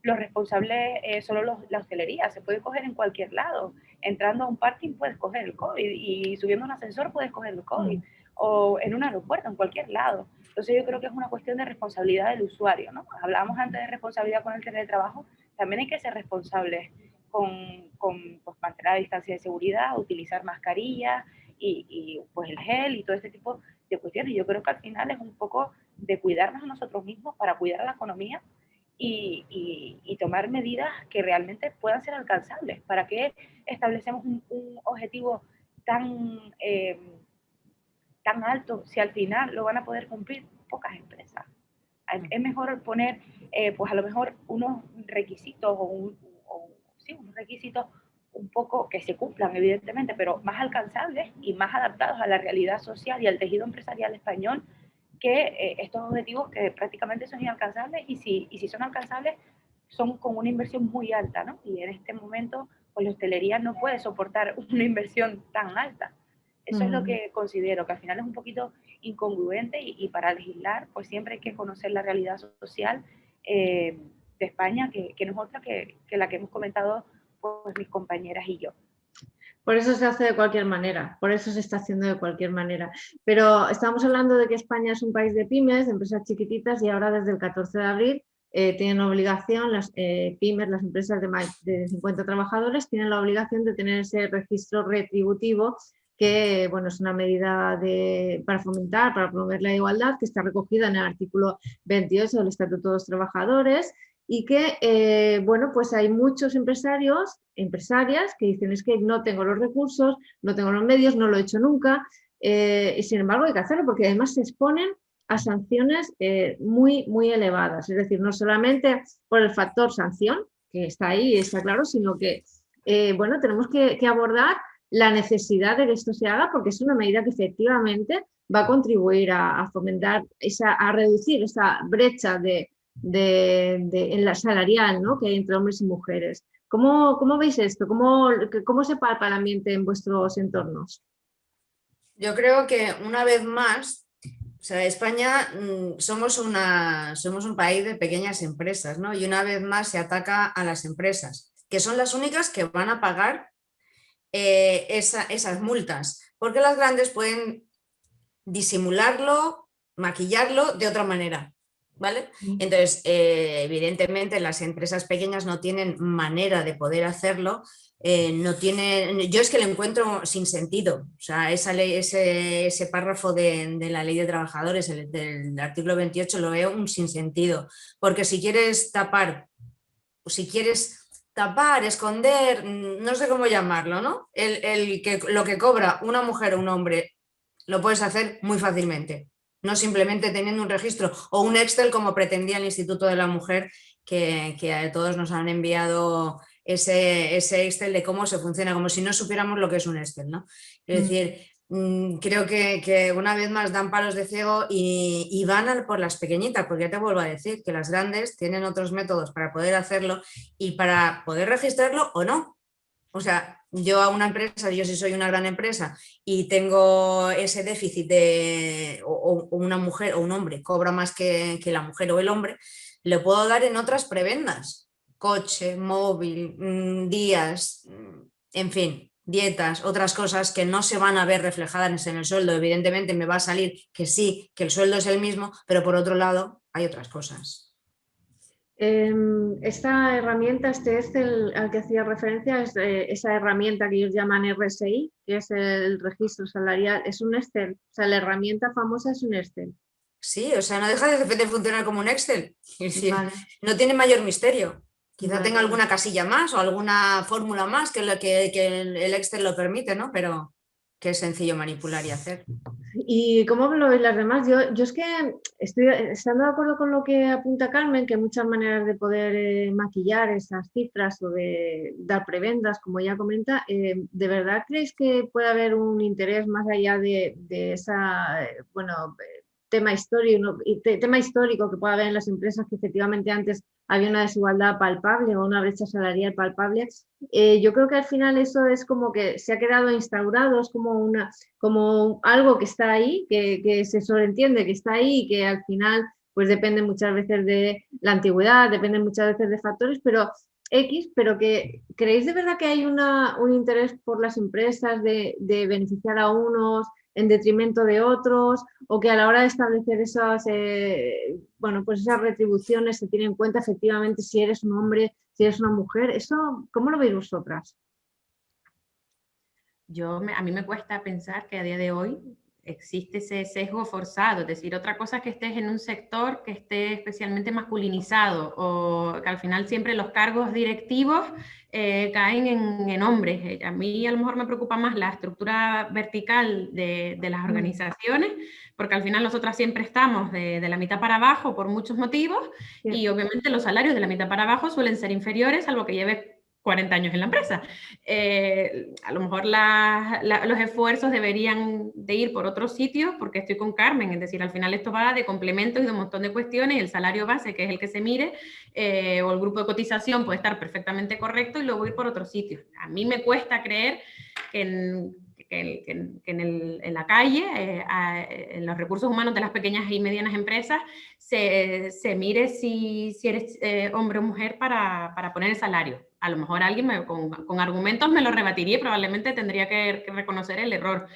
los responsables, solo la hostelería, se puede coger en cualquier lado. Entrando a un parking puedes coger el COVID y subiendo un ascensor puedes coger el COVID, o en un aeropuerto, en cualquier lado. Entonces yo creo que es una cuestión de responsabilidad del usuario, ¿no? Hablábamos antes de responsabilidad con el teletrabajo, también hay que ser responsables con pues, mantener la distancia de seguridad, utilizar mascarillas y pues el gel y todo este tipo de cuestiones. Yo creo que al final es un poco de cuidarnos a nosotros mismos para cuidar la economía y tomar medidas que realmente puedan ser alcanzables. ¿Para qué establecemos un objetivo tan alto si al final lo van a poder cumplir pocas empresas? Es mejor poner, pues a lo mejor unos requisitos unos requisitos un poco que se cumplan, evidentemente, pero más alcanzables y más adaptados a la realidad social y al tejido empresarial español que estos objetivos que prácticamente son inalcanzables y si son alcanzables son con una inversión muy alta, ¿no? Y en este momento, pues la hostelería no puede soportar una inversión tan alta. Eso es lo que considero, que al final es un poquito incongruente y para legislar, pues siempre hay que conocer la realidad social de España, que no es otra que la que hemos comentado pues mis compañeras y yo. Por eso se hace de cualquier manera, por eso se está haciendo de cualquier manera. Pero estamos hablando de que España es un país de pymes, de empresas chiquititas, y ahora desde el 14 de abril tienen obligación, las pymes, las empresas de más de 50 trabajadores, tienen la obligación de tener ese registro retributivo que bueno, es una medida para fomentar, para promover la igualdad, que está recogida en el artículo 28 del Estatuto de los Trabajadores, y que, bueno, pues hay muchos empresarios, empresarias que dicen es que no tengo los recursos, no tengo los medios, no lo he hecho nunca, y sin embargo hay que hacerlo porque además se exponen a sanciones muy, muy elevadas. Es decir, no solamente por el factor sanción, que está ahí, está claro, sino que, bueno, tenemos que abordar la necesidad de que esto se haga porque es una medida que efectivamente va a contribuir a fomentar, a reducir esa brecha en la salarial, ¿no?, que hay entre hombres y mujeres. ¿Cómo veis esto? ¿Cómo se palpa el ambiente en vuestros entornos? Yo creo que una vez más, o sea, España somos un país de pequeñas empresas, ¿no? Y una vez más se ataca a las empresas, que son las únicas que van a pagar esas multas, porque las grandes pueden disimularlo, maquillarlo de otra manera, ¿vale? Entonces, evidentemente las empresas pequeñas no tienen manera de poder hacerlo, yo es que lo encuentro sin sentido, o sea, esa ley, ese párrafo de la ley de trabajadores, del artículo 28, lo veo un sinsentido, porque si quieres tapar, esconder, no sé cómo llamarlo, ¿no? Lo que cobra una mujer o un hombre lo puedes hacer muy fácilmente, no simplemente teniendo un registro o un Excel como pretendía el Instituto de la Mujer, que a todos nos han enviado ese Excel de cómo se funciona, como si no supiéramos lo que es un Excel, ¿no? Es decir, creo que una vez más dan palos de ciego y van por las pequeñitas, porque ya te vuelvo a decir que las grandes tienen otros métodos para poder hacerlo y para poder registrarlo o no. O sea, yo a una empresa, yo si soy una gran empresa y tengo ese déficit o una mujer o un hombre cobra más que la mujer o el hombre, le puedo dar en otras prebendas, coche, móvil, días, en fin, dietas, otras cosas que no se van a ver reflejadas en el sueldo. Evidentemente me va a salir que sí, que el sueldo es el mismo, pero por otro lado hay otras cosas. Esta herramienta, este Excel al que hacía referencia, es esa herramienta que ellos llaman RSI, que es el registro salarial, es un Excel, o sea, la herramienta famosa es un Excel. Sí, o sea, no deja de funcionar como un Excel, es decir, vale. No tiene mayor misterio. Quizá tenga alguna casilla más o alguna fórmula más que el Excel lo permite, ¿no? Pero que es sencillo manipular y hacer. ¿Y cómo lo ven las demás? Yo es que estoy estando de acuerdo con lo que apunta Carmen, que hay muchas maneras de poder maquillar esas cifras o de dar prebendas, como ella comenta. ¿De verdad creéis que puede haber un interés más allá de esa, tema histórico que puede haber en las empresas, que efectivamente antes había una desigualdad palpable o una brecha salarial palpable? Yo creo que al final eso es como que se ha quedado instaurado, es como algo que está ahí, que se sobreentiende que está ahí y que al final pues depende muchas veces de la antigüedad, depende muchas veces de factores, pero que ¿creéis de verdad que hay un interés por las empresas de beneficiar a unos en detrimento de otros, o que a la hora de establecer esas retribuciones se tiene en cuenta efectivamente si eres un hombre, si eres una mujer? ¿Eso cómo lo veis vosotras? A mí me cuesta pensar que a día de hoy existe ese sesgo forzado, es decir, otra cosa es que estés en un sector que esté especialmente masculinizado o que al final siempre los cargos directivos caen en hombres. A mí a lo mejor me preocupa más la estructura vertical de las organizaciones, porque al final nosotras siempre estamos de la mitad para abajo por muchos motivos, y obviamente los salarios de la mitad para abajo suelen ser inferiores, salvo que lleve 40 años en la empresa. A lo mejor los esfuerzos deberían de ir por otros sitios, porque estoy con Carmen, es decir, al final esto va de complementos y de un montón de cuestiones, y el salario base, que es el que se mire, o el grupo de cotización puede estar perfectamente correcto y luego ir por otros sitios. A mí me cuesta creer que en la calle, en los recursos humanos de las pequeñas y medianas empresas, se mire si eres hombre o mujer para poner el salario. A lo mejor alguien con argumentos me lo rebatiría y probablemente tendría que reconocer el error.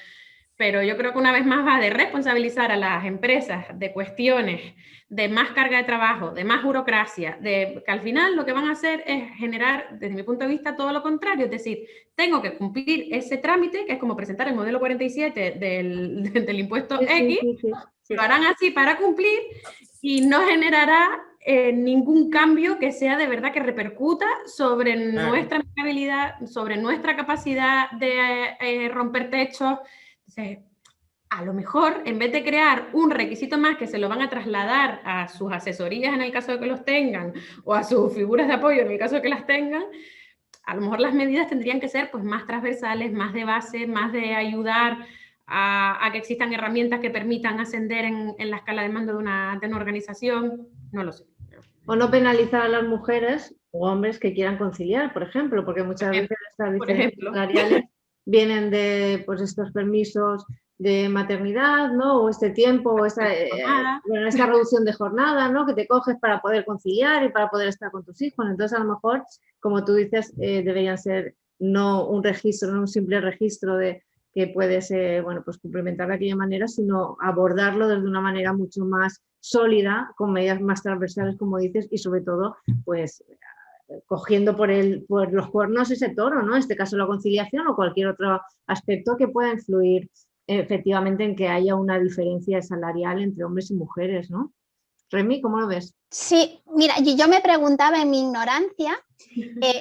Pero yo creo que una vez más va de responsabilizar a las empresas de cuestiones de más carga de trabajo, de más burocracia, que al final lo que van a hacer es generar, desde mi punto de vista, todo lo contrario. Es decir, tengo que cumplir ese trámite, que es como presentar el modelo 47 del impuesto X, lo harán así para cumplir y no generará ningún cambio que sea de verdad que repercuta sobre nuestra empleabilidad, sobre nuestra capacidad de romper techos. Entonces, a lo mejor, en vez de crear un requisito más que se lo van a trasladar a sus asesorías en el caso de que los tengan, o a sus figuras de apoyo en el caso de que las tengan, a lo mejor las medidas tendrían que ser pues, más transversales, más de base, más de ayudar a que existan herramientas que permitan ascender en la escala de mando de una organización. No lo sé. O no penalizar a las mujeres o hombres que quieran conciliar, por ejemplo, porque muchas veces estas diferencias salariales vienen de pues, estos permisos de maternidad, ¿no? O este tiempo, o esta reducción de jornada, ¿no? Que te coges para poder conciliar y para poder estar con tus hijos. Entonces, a lo mejor, como tú dices, deberían ser no un registro, no un simple registro de que puedes pues cumplimentar de aquella manera, sino abordarlo desde una manera mucho más sólida, con medidas más transversales, como dices, y sobre todo, pues cogiendo por los cuernos ese toro, ¿no? En este caso la conciliación o cualquier otro aspecto que pueda influir efectivamente en que haya una diferencia salarial entre hombres y mujeres, ¿no? Remy, ¿cómo lo ves? Sí, mira, yo me preguntaba en mi ignorancia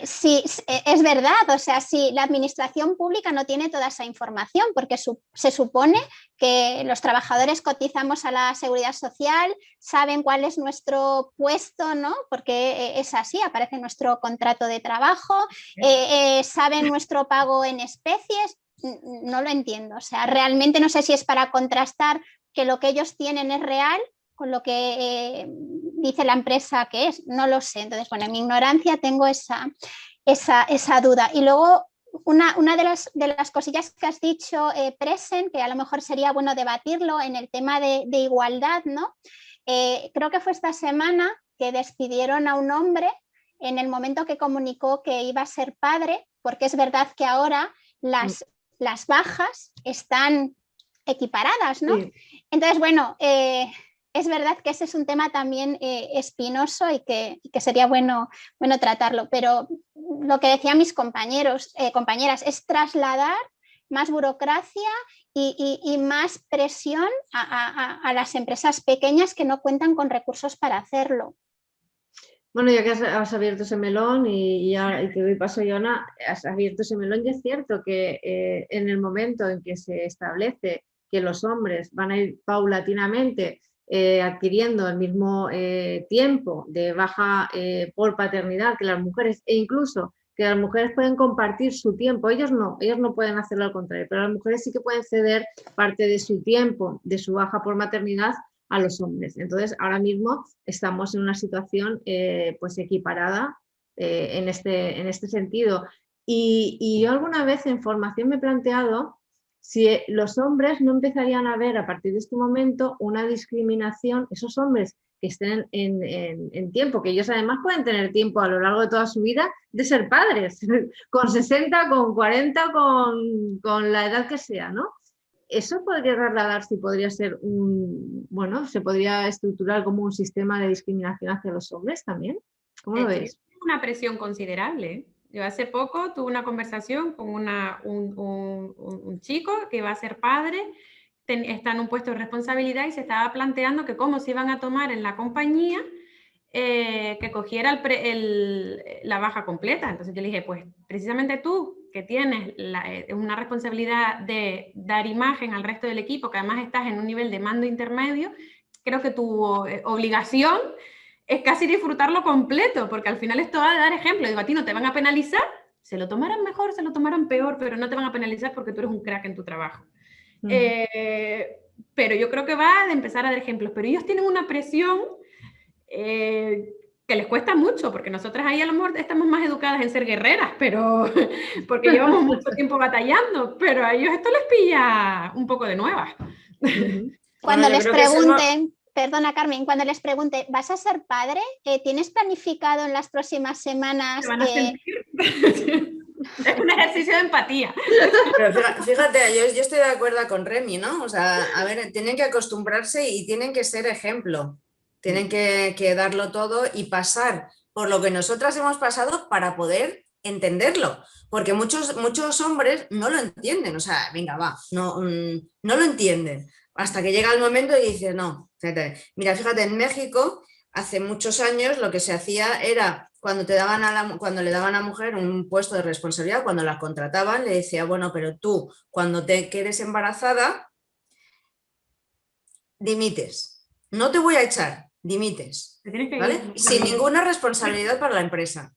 si es verdad, o sea, si la administración pública no tiene toda esa información, porque se supone que los trabajadores cotizamos a la seguridad social, saben cuál es nuestro puesto, ¿no? Porque es así, aparece nuestro contrato de trabajo, saben nuestro pago en especies. No lo entiendo, o sea, realmente no sé si es para contrastar que lo que ellos tienen es real con lo que dice la empresa que es, no lo sé. Entonces, bueno, en mi ignorancia tengo esa duda. Y luego, una de las cosillas que has dicho, Presen, que a lo mejor sería bueno debatirlo en el tema de igualdad, ¿no? Creo que fue esta semana que despidieron a un hombre en el momento que comunicó que iba a ser padre, porque es verdad que ahora las bajas están equiparadas, ¿no? Sí. Entonces, bueno, es verdad que ese es un tema también espinoso y que sería bueno tratarlo, pero lo que decían mis compañeras es trasladar más burocracia y más presión a las empresas pequeñas que no cuentan con recursos para hacerlo. Bueno, ya que has abierto ese melón y te doy paso, Yona, has abierto ese melón y es cierto que en el momento en que se establece que los hombres van a ir paulatinamente adquiriendo el mismo tiempo de baja por paternidad que las mujeres, e incluso que las mujeres pueden compartir su tiempo, ellos no pueden hacerlo al contrario, pero las mujeres sí que pueden ceder parte de su tiempo, de su baja por maternidad, a los hombres. Entonces, ahora mismo estamos en una situación pues equiparada en este sentido. Y yo alguna vez en formación me he planteado si los hombres no empezarían a ver a partir de este momento una discriminación, esos hombres que estén en tiempo, que ellos además pueden tener tiempo a lo largo de toda su vida de ser padres, con 60, con 40, con la edad que sea, ¿no? Eso podría trasladarse y podría ser se podría estructurar como un sistema de discriminación hacia los hombres también. ¿Cómo lo ves? Es una presión considerable. Yo hace poco tuve una conversación con un chico que va a ser padre, está en un puesto de responsabilidad y se estaba planteando que cómo se iban a tomar en la compañía que cogiera la baja completa. Entonces yo le dije, pues precisamente tú, que tienes una responsabilidad de dar imagen al resto del equipo, que además estás en un nivel de mando intermedio, creo que tu obligación es casi disfrutarlo completo, porque al final esto va a dar ejemplo. Digo, a ti no te van a penalizar, se lo tomarán mejor, se lo tomarán peor, pero no te van a penalizar porque tú eres un crack en tu trabajo. Pero yo creo que va a empezar a dar ejemplos, pero ellos tienen una presión que les cuesta mucho, porque nosotras ahí a lo mejor estamos más educadas en ser guerreras, pero porque llevamos mucho tiempo batallando, pero a ellos esto les pilla un poco de nuevas. Cuando les pregunten, perdona Carmen, cuando les pregunte, ¿vas a ser padre? ¿Tienes planificado en las próximas semanas? ¿Se van a sentir? Es un ejercicio de empatía. Pero fíjate, yo estoy de acuerdo con Remy, ¿no? O sea, a ver, tienen que acostumbrarse y tienen que ser ejemplo. Tienen que darlo todo y pasar por lo que nosotras hemos pasado para poder entenderlo. Porque muchos hombres no lo entienden. O sea, venga, va, no lo entienden. Hasta que llega el momento y dices, no. Mira, fíjate, en México, hace muchos años lo que se hacía era, cuando le daban a la mujer un puesto de responsabilidad, cuando la contrataban, le decía, bueno, pero tú, cuando te quedes embarazada, dimites. No te voy a echar, dimites. ¿Vale? Sin ninguna responsabilidad para la empresa.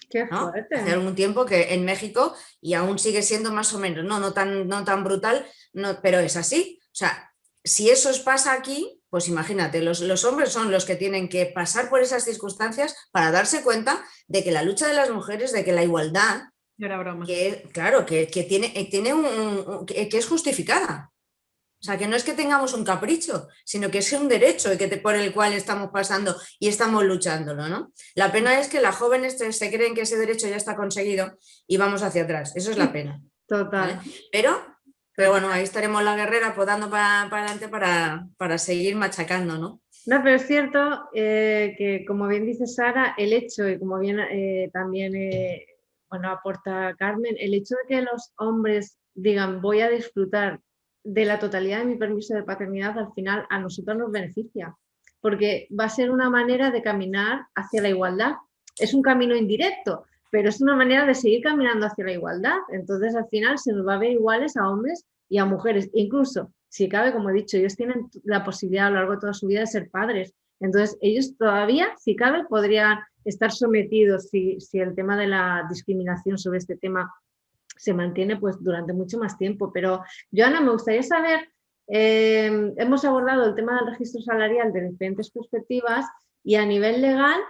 Qué fuerte. Hace algún tiempo que en México, y aún sigue siendo más o menos, no tan brutal, pero es así. O sea, si eso pasa aquí, pues imagínate, los hombres son los que tienen que pasar por esas circunstancias para darse cuenta de que la lucha de las mujeres, de que la igualdad, no era broma. Claro, que que es justificada. O sea, que no es que tengamos un capricho, sino que es un derecho por el cual estamos pasando y estamos luchándolo, ¿no? La pena es que las jóvenes se creen que ese derecho ya está conseguido y vamos hacia atrás. Eso es la pena. Total. ¿Vale? Pero bueno, ahí estaremos la guerrera podando para adelante para seguir machacando, ¿no? No, pero es cierto que, como bien dice Sara, el hecho, y como bien también aporta Carmen, el hecho de que los hombres digan voy a disfrutar de la totalidad de mi permiso de paternidad, al final a nosotros nos beneficia, porque va a ser una manera de caminar hacia la igualdad. Es un camino indirecto, pero es una manera de seguir caminando hacia la igualdad. Entonces, al final se nos va a ver iguales a hombres y a mujeres. Incluso, si cabe, como he dicho, ellos tienen la posibilidad a lo largo de toda su vida de ser padres. Entonces, ellos todavía, si cabe, podrían estar sometidos si el tema de la discriminación sobre este tema se mantiene pues durante mucho más tiempo. Pero, Joana, me gustaría saber, hemos abordado el tema del registro salarial de diferentes perspectivas y a nivel legal,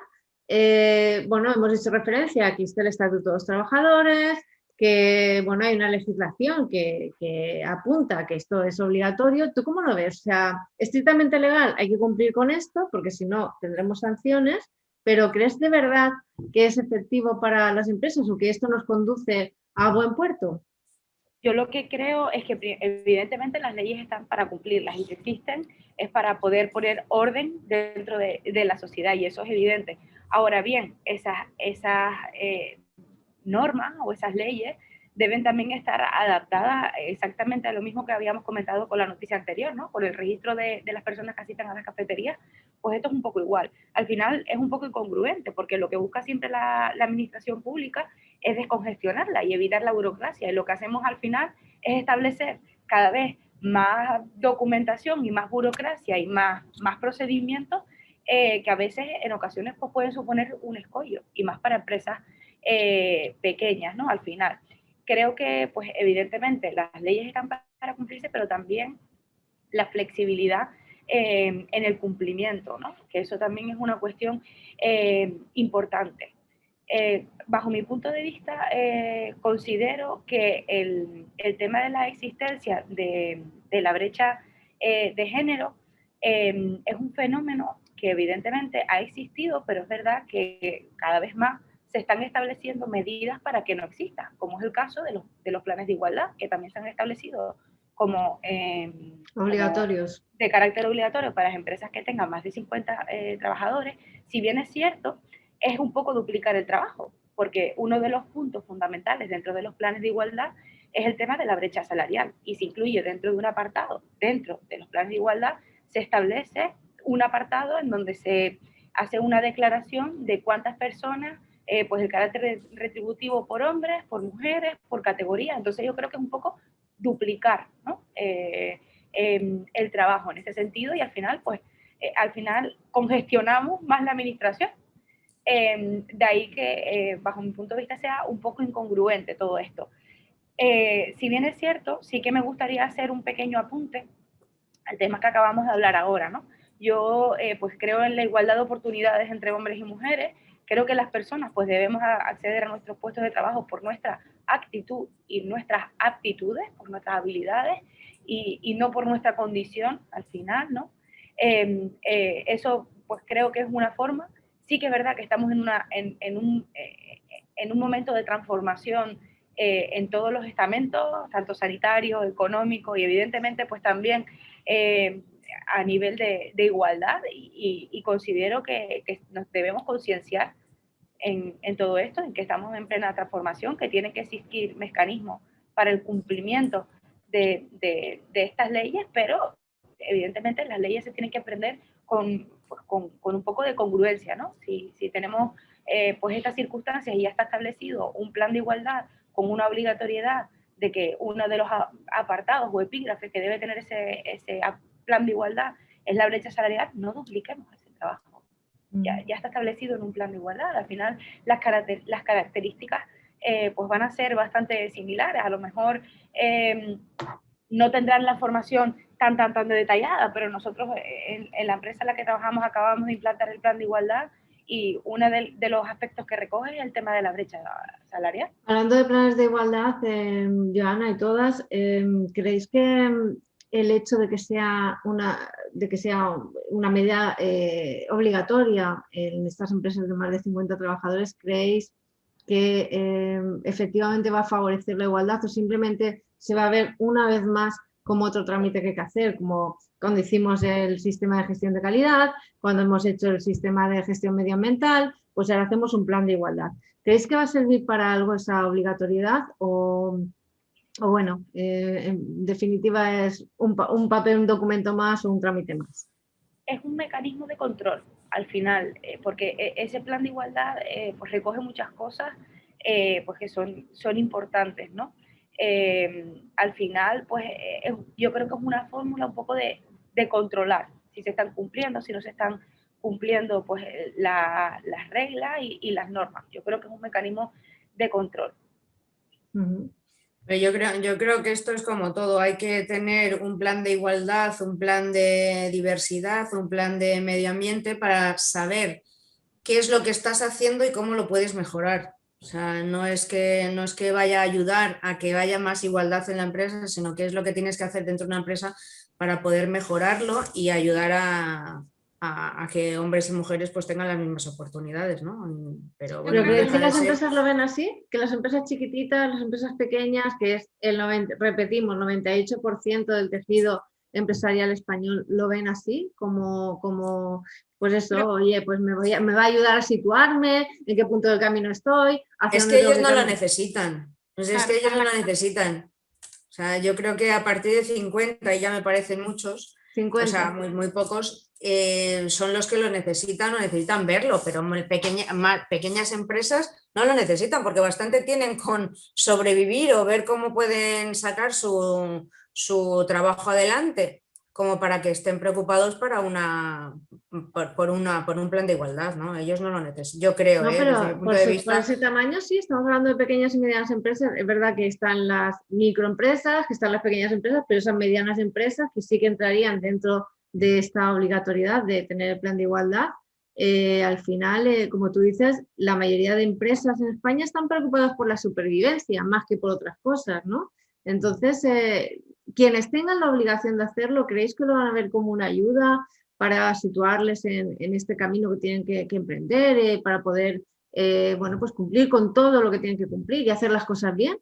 hemos hecho referencia a que está el Estatuto de los Trabajadores, que hay una legislación que apunta que esto es obligatorio. ¿Tú cómo lo ves? O sea, estrictamente legal hay que cumplir con esto, porque si no tendremos sanciones, pero ¿crees de verdad que es efectivo para las empresas o que esto nos conduce a buen puerto? Yo lo que creo es que evidentemente las leyes están para cumplirlas y si existen es para poder poner orden dentro de la sociedad y eso es evidente. Ahora bien, esas normas o esas leyes deben también estar adaptadas exactamente a lo mismo que habíamos comentado con la noticia anterior, ¿no? Con el registro de las personas que asisten a las cafeterías, pues esto es un poco igual. Al final es un poco incongruente, porque lo que busca siempre la administración pública es descongestionarla y evitar la burocracia, y lo que hacemos al final es establecer cada vez más documentación y más burocracia y más procedimientos que a veces en ocasiones pues, pueden suponer un escollo, y más para empresas pequeñas, ¿no? Al final. Creo que, pues evidentemente, las leyes están para cumplirse, pero también la flexibilidad en el cumplimiento, ¿no? Que eso también es una cuestión importante. Bajo mi punto de vista, considero que el tema de la existencia de la brecha de género es un fenómeno que evidentemente ha existido, pero es verdad que cada vez más se están estableciendo medidas para que no exista, como es el caso de los planes de igualdad, que también se han establecido como obligatorios. De carácter obligatorio para las empresas que tengan más de 50 trabajadores. Si bien es cierto, es un poco duplicar el trabajo, porque uno de los puntos fundamentales dentro de los planes de igualdad es el tema de la brecha salarial, y se incluye dentro de un apartado, dentro de los planes de igualdad, se establece un apartado en donde se hace una declaración de cuántas personas, pues el carácter retributivo por hombres, por mujeres, por categoría. Entonces yo creo que es un poco duplicar, ¿no? El trabajo en ese sentido, y al final, pues, al final congestionamos más la administración. De ahí que, bajo mi punto de vista, sea un poco incongruente todo esto. Si bien es cierto, sí que me gustaría hacer un pequeño apunte al tema que acabamos de hablar ahora, ¿no? Yo, pues, creo en la igualdad de oportunidades entre hombres y mujeres. Creo que las personas, pues, debemos acceder a nuestros puestos de trabajo por nuestra actitud y nuestras aptitudes, por nuestras habilidades, y no por nuestra condición al final, ¿no? Eso, pues, creo que es una forma. Sí que es verdad que estamos en un momento de transformación en todos los estamentos, tanto sanitario, económico, y evidentemente pues también a nivel de igualdad, y considero que nos debemos concienciar en todo esto, en que estamos en plena transformación, que tienen que existir mecanismos para el cumplimiento de estas leyes, pero evidentemente las leyes se tienen que aprender con un poco de congruencia, ¿no? Si tenemos pues estas circunstancias y ya está establecido un plan de igualdad con una obligatoriedad de que uno de los apartados o epígrafes que debe tener ese plan de igualdad es la brecha salarial, no dupliquemos ese trabajo. Ya está establecido en un plan de igualdad. Al final las características pues van a ser bastante similares. A lo mejor no tendrán la formación tan detallada, pero nosotros en la empresa en la que trabajamos acabamos de implantar el plan de igualdad, y uno de los aspectos que recoge es el tema de la brecha salarial. Hablando de planes de igualdad, Joana y todas, ¿creéis que el hecho de que sea una medida obligatoria en estas empresas de más de 50 trabajadores, creéis que efectivamente va a favorecer la igualdad, o simplemente se va a ver una vez más como otro trámite que hay que hacer, como cuando hicimos el sistema de gestión de calidad, cuando hemos hecho el sistema de gestión medioambiental, pues ahora hacemos un plan de igualdad? ¿Creéis que va a servir para algo esa obligatoriedad o bueno, en definitiva es un papel, un documento más o un trámite más? Es un mecanismo de control al final, porque ese plan de igualdad pues recoge muchas cosas pues que son importantes, ¿no? Al final, pues yo creo que es una fórmula un poco de controlar si se están cumpliendo, si no se están cumpliendo pues las reglas y las normas. Yo creo que es un mecanismo de control. Yo creo que esto es como todo, hay que tener un plan de igualdad, un plan de diversidad, un plan de medio ambiente para saber qué es lo que estás haciendo y cómo lo puedes mejorar. O sea, no es que vaya a ayudar a que haya más igualdad en la empresa, sino que es lo que tienes que hacer dentro de una empresa para poder mejorarlo y ayudar a que hombres y mujeres pues tengan las mismas oportunidades, ¿no? Pero ¿creéis que las empresas lo ven así? Que las empresas chiquititas, las empresas pequeñas, que es el 98% del tejido empresarial español, lo ven así? Como pues eso, oye, pues me va a ayudar a situarme, en qué punto del camino estoy. Es que ellos no lo necesitan. Pues es que ellos no lo necesitan. O sea, yo creo que a partir de 50, y ya me parecen muchos, 50. o sea, muy pocos, son los que lo necesitan o necesitan verlo, pero pequeñas empresas no lo necesitan porque bastante tienen con sobrevivir o ver cómo pueden sacar su trabajo adelante como para que estén preocupados por un plan de igualdad, ¿no? Ellos no lo necesitan, yo creo, No, desde mi pero punto de vista. por ese tamaño sí, estamos hablando de pequeñas y medianas empresas. Es verdad que están las microempresas, que están las pequeñas empresas, pero esas medianas empresas que sí que entrarían dentro de esta obligatoriedad de tener el plan de igualdad. Al final, como tú dices, la mayoría de empresas en España están preocupadas por la supervivencia más que por otras cosas, ¿no? Entonces, quienes tengan la obligación de hacerlo, ¿creéis que lo van a ver como una ayuda para situarles en este camino que tienen que emprender, para poder bueno, pues cumplir con todo lo que tienen que cumplir y hacer las cosas bien?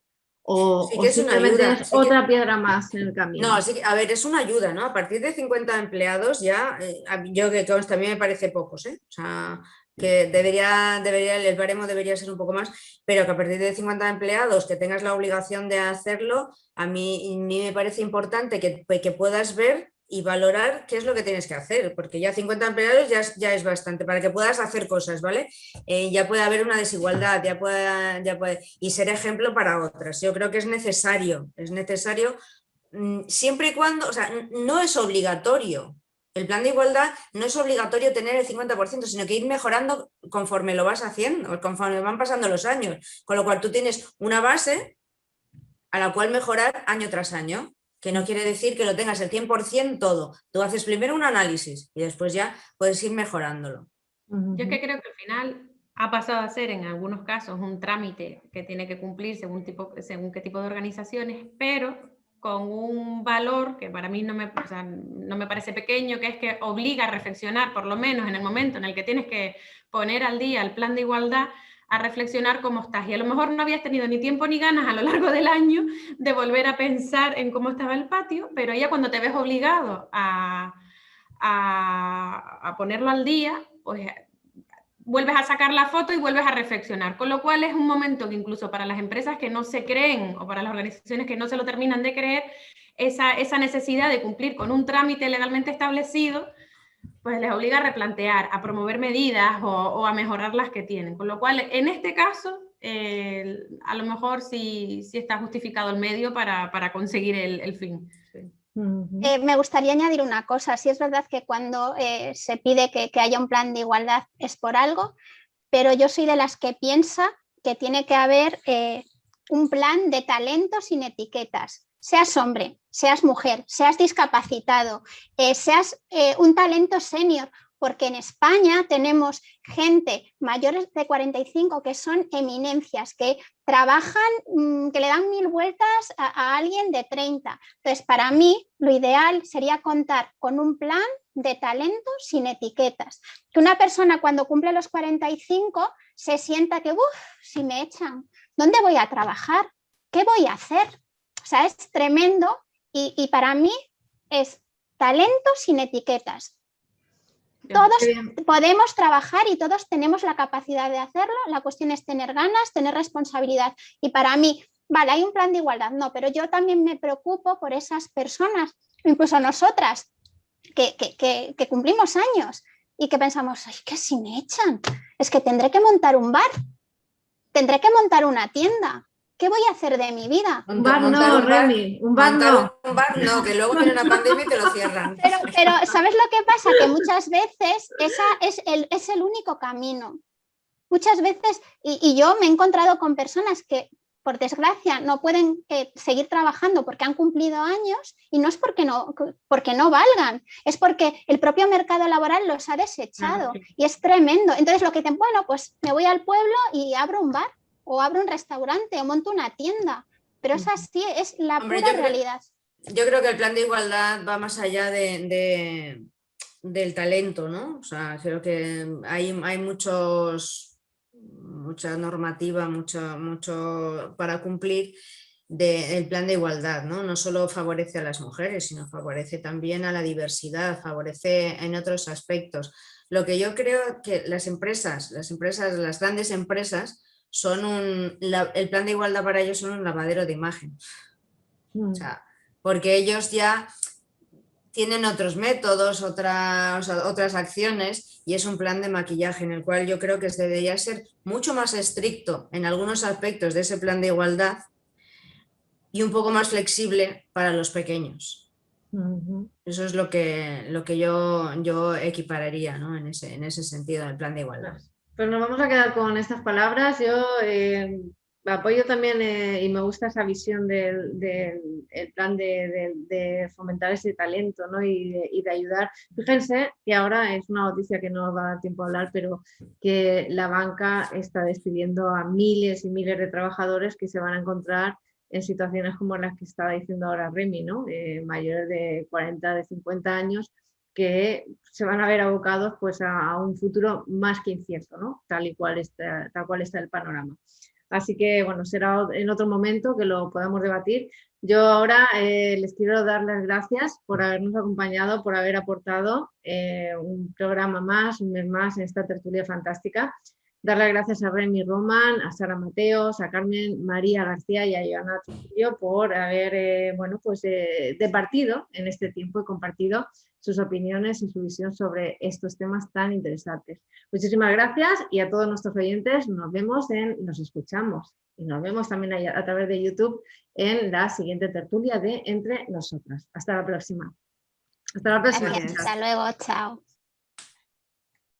¿O, Sí que o es una simplemente ayuda, es otra piedra más en el camino? No, sí, a ver, es una ayuda, ¿no? A partir de 50 empleados ya, yo que consta, a mí me parece pocos, ¿eh? O sea, que el baremo debería ser un poco más, pero que a partir de 50 empleados que tengas la obligación de hacerlo, a mí me parece importante que puedas ver y valorar qué es lo que tienes que hacer, porque ya 50 empleados ya es bastante para que puedas hacer cosas, ¿vale? Ya puede haber una desigualdad, y ser ejemplo para otras. Yo creo que es necesario siempre y cuando, o sea, no es obligatorio. El plan de igualdad no es obligatorio tener el 50%, sino que ir mejorando conforme lo vas haciendo, conforme van pasando los años. Con lo cual tú tienes una base a la cual mejorar año tras año, que no quiere decir que lo tengas el 100% todo. Tú haces primero un análisis y después ya puedes ir mejorándolo. Yo es que creo que al final ha pasado a ser en algunos casos un trámite que tiene que cumplir según qué tipo de organizaciones, pero con un valor que para mí no me parece pequeño, que es que obliga a reflexionar, por lo menos en el momento en el que tienes que poner al día el plan de igualdad, a reflexionar cómo estás. Y a lo mejor no habías tenido ni tiempo ni ganas a lo largo del año de volver a pensar en cómo estaba el patio, pero ya cuando te ves obligado a ponerlo al día, pues vuelves a sacar la foto y vuelves a reflexionar, con lo cual es un momento que incluso para las empresas que no se creen o para las organizaciones que no se lo terminan de creer, esa necesidad de cumplir con un trámite legalmente establecido, pues les obliga a replantear, a promover medidas o a mejorar las que tienen, con lo cual en este caso a lo mejor sí está justificado el medio para conseguir el fin. Sí. Me gustaría añadir una cosa. Sí es verdad que cuando se pide que haya un plan de igualdad es por algo, pero yo soy de las que piensa que tiene que haber un plan de talento sin etiquetas. Seas hombre, seas mujer, seas discapacitado, seas un talento senior, porque en España tenemos gente mayores de 45 que son eminencias, que trabajan, que le dan 1000 vueltas a alguien de 30. Entonces, para mí, lo ideal sería contar con un plan de talento sin etiquetas. Que una persona cuando cumple los 45 se sienta que, si me echan, ¿dónde voy a trabajar? ¿Qué voy a hacer? O sea, es tremendo y para mí es talento sin etiquetas. Todos podemos trabajar y todos tenemos la capacidad de hacerlo. La cuestión es tener ganas, tener responsabilidad. Y para mí, vale, hay un plan de igualdad, no, pero yo también me preocupo por esas personas, incluso nosotras, que cumplimos años y que pensamos, ay, que si me echan, es que tendré que montar un bar, tendré que montar una tienda. ¿Qué voy a hacer de mi vida? Un bar no, Remy, un bar no. Un bar no, que luego viene una pandemia y te lo cierran. Pero ¿sabes lo que pasa? Que muchas veces es el único camino. Muchas veces, y yo me he encontrado con personas que, por desgracia, no pueden seguir trabajando porque han cumplido años y no es porque no valgan, es porque el propio mercado laboral los ha desechado y es tremendo. Entonces lo que dicen, bueno, pues me voy al pueblo y abro un bar o abro un restaurante o monto una tienda, pero esa sí es la pura realidad. Yo creo que el plan de igualdad va más allá del talento, ¿no? O sea, creo que hay mucha normativa, mucho para cumplir del plan de igualdad, ¿no? No solo favorece a las mujeres, sino favorece también a la diversidad, favorece en otros aspectos. Lo que yo creo que las grandes empresas, el plan de igualdad para ellos son un lavadero de imagen. O sea, porque ellos ya tienen otros métodos, otras acciones, y es un plan de maquillaje en el cual yo creo que debería ser mucho más estricto en algunos aspectos de ese plan de igualdad y un poco más flexible para los pequeños. Eso es lo que yo equipararía, ¿no? en ese sentido, el plan de igualdad. Pues nos vamos a quedar con estas palabras. Yo apoyo también y me gusta esa visión del plan de fomentar ese talento, ¿no? y de ayudar. Fíjense que ahora es una noticia que no nos va a dar tiempo a hablar, pero que la banca está despidiendo a miles y miles de trabajadores que se van a encontrar en situaciones como las que estaba diciendo ahora Remy, ¿no? Mayores de 40, de 50 años, que se van a ver abocados pues, a un futuro más que incierto, ¿no? Tal cual está el panorama. Así que, bueno, será en otro momento que lo podamos debatir. Yo ahora les quiero dar las gracias por habernos acompañado, por haber aportado un programa más, un mes más en esta tertulia fantástica. Dar las gracias a Remy Roman, a Sara Mateos, a Carmen María García y a Joana Trujillo por haber departido en este tiempo y compartido sus opiniones y su visión sobre estos temas tan interesantes. Muchísimas gracias y a todos nuestros oyentes nos escuchamos y nos vemos también a través de YouTube en la siguiente tertulia de Entre Nosotras. Hasta la próxima. Hasta la próxima. Gracias, hasta luego, chao.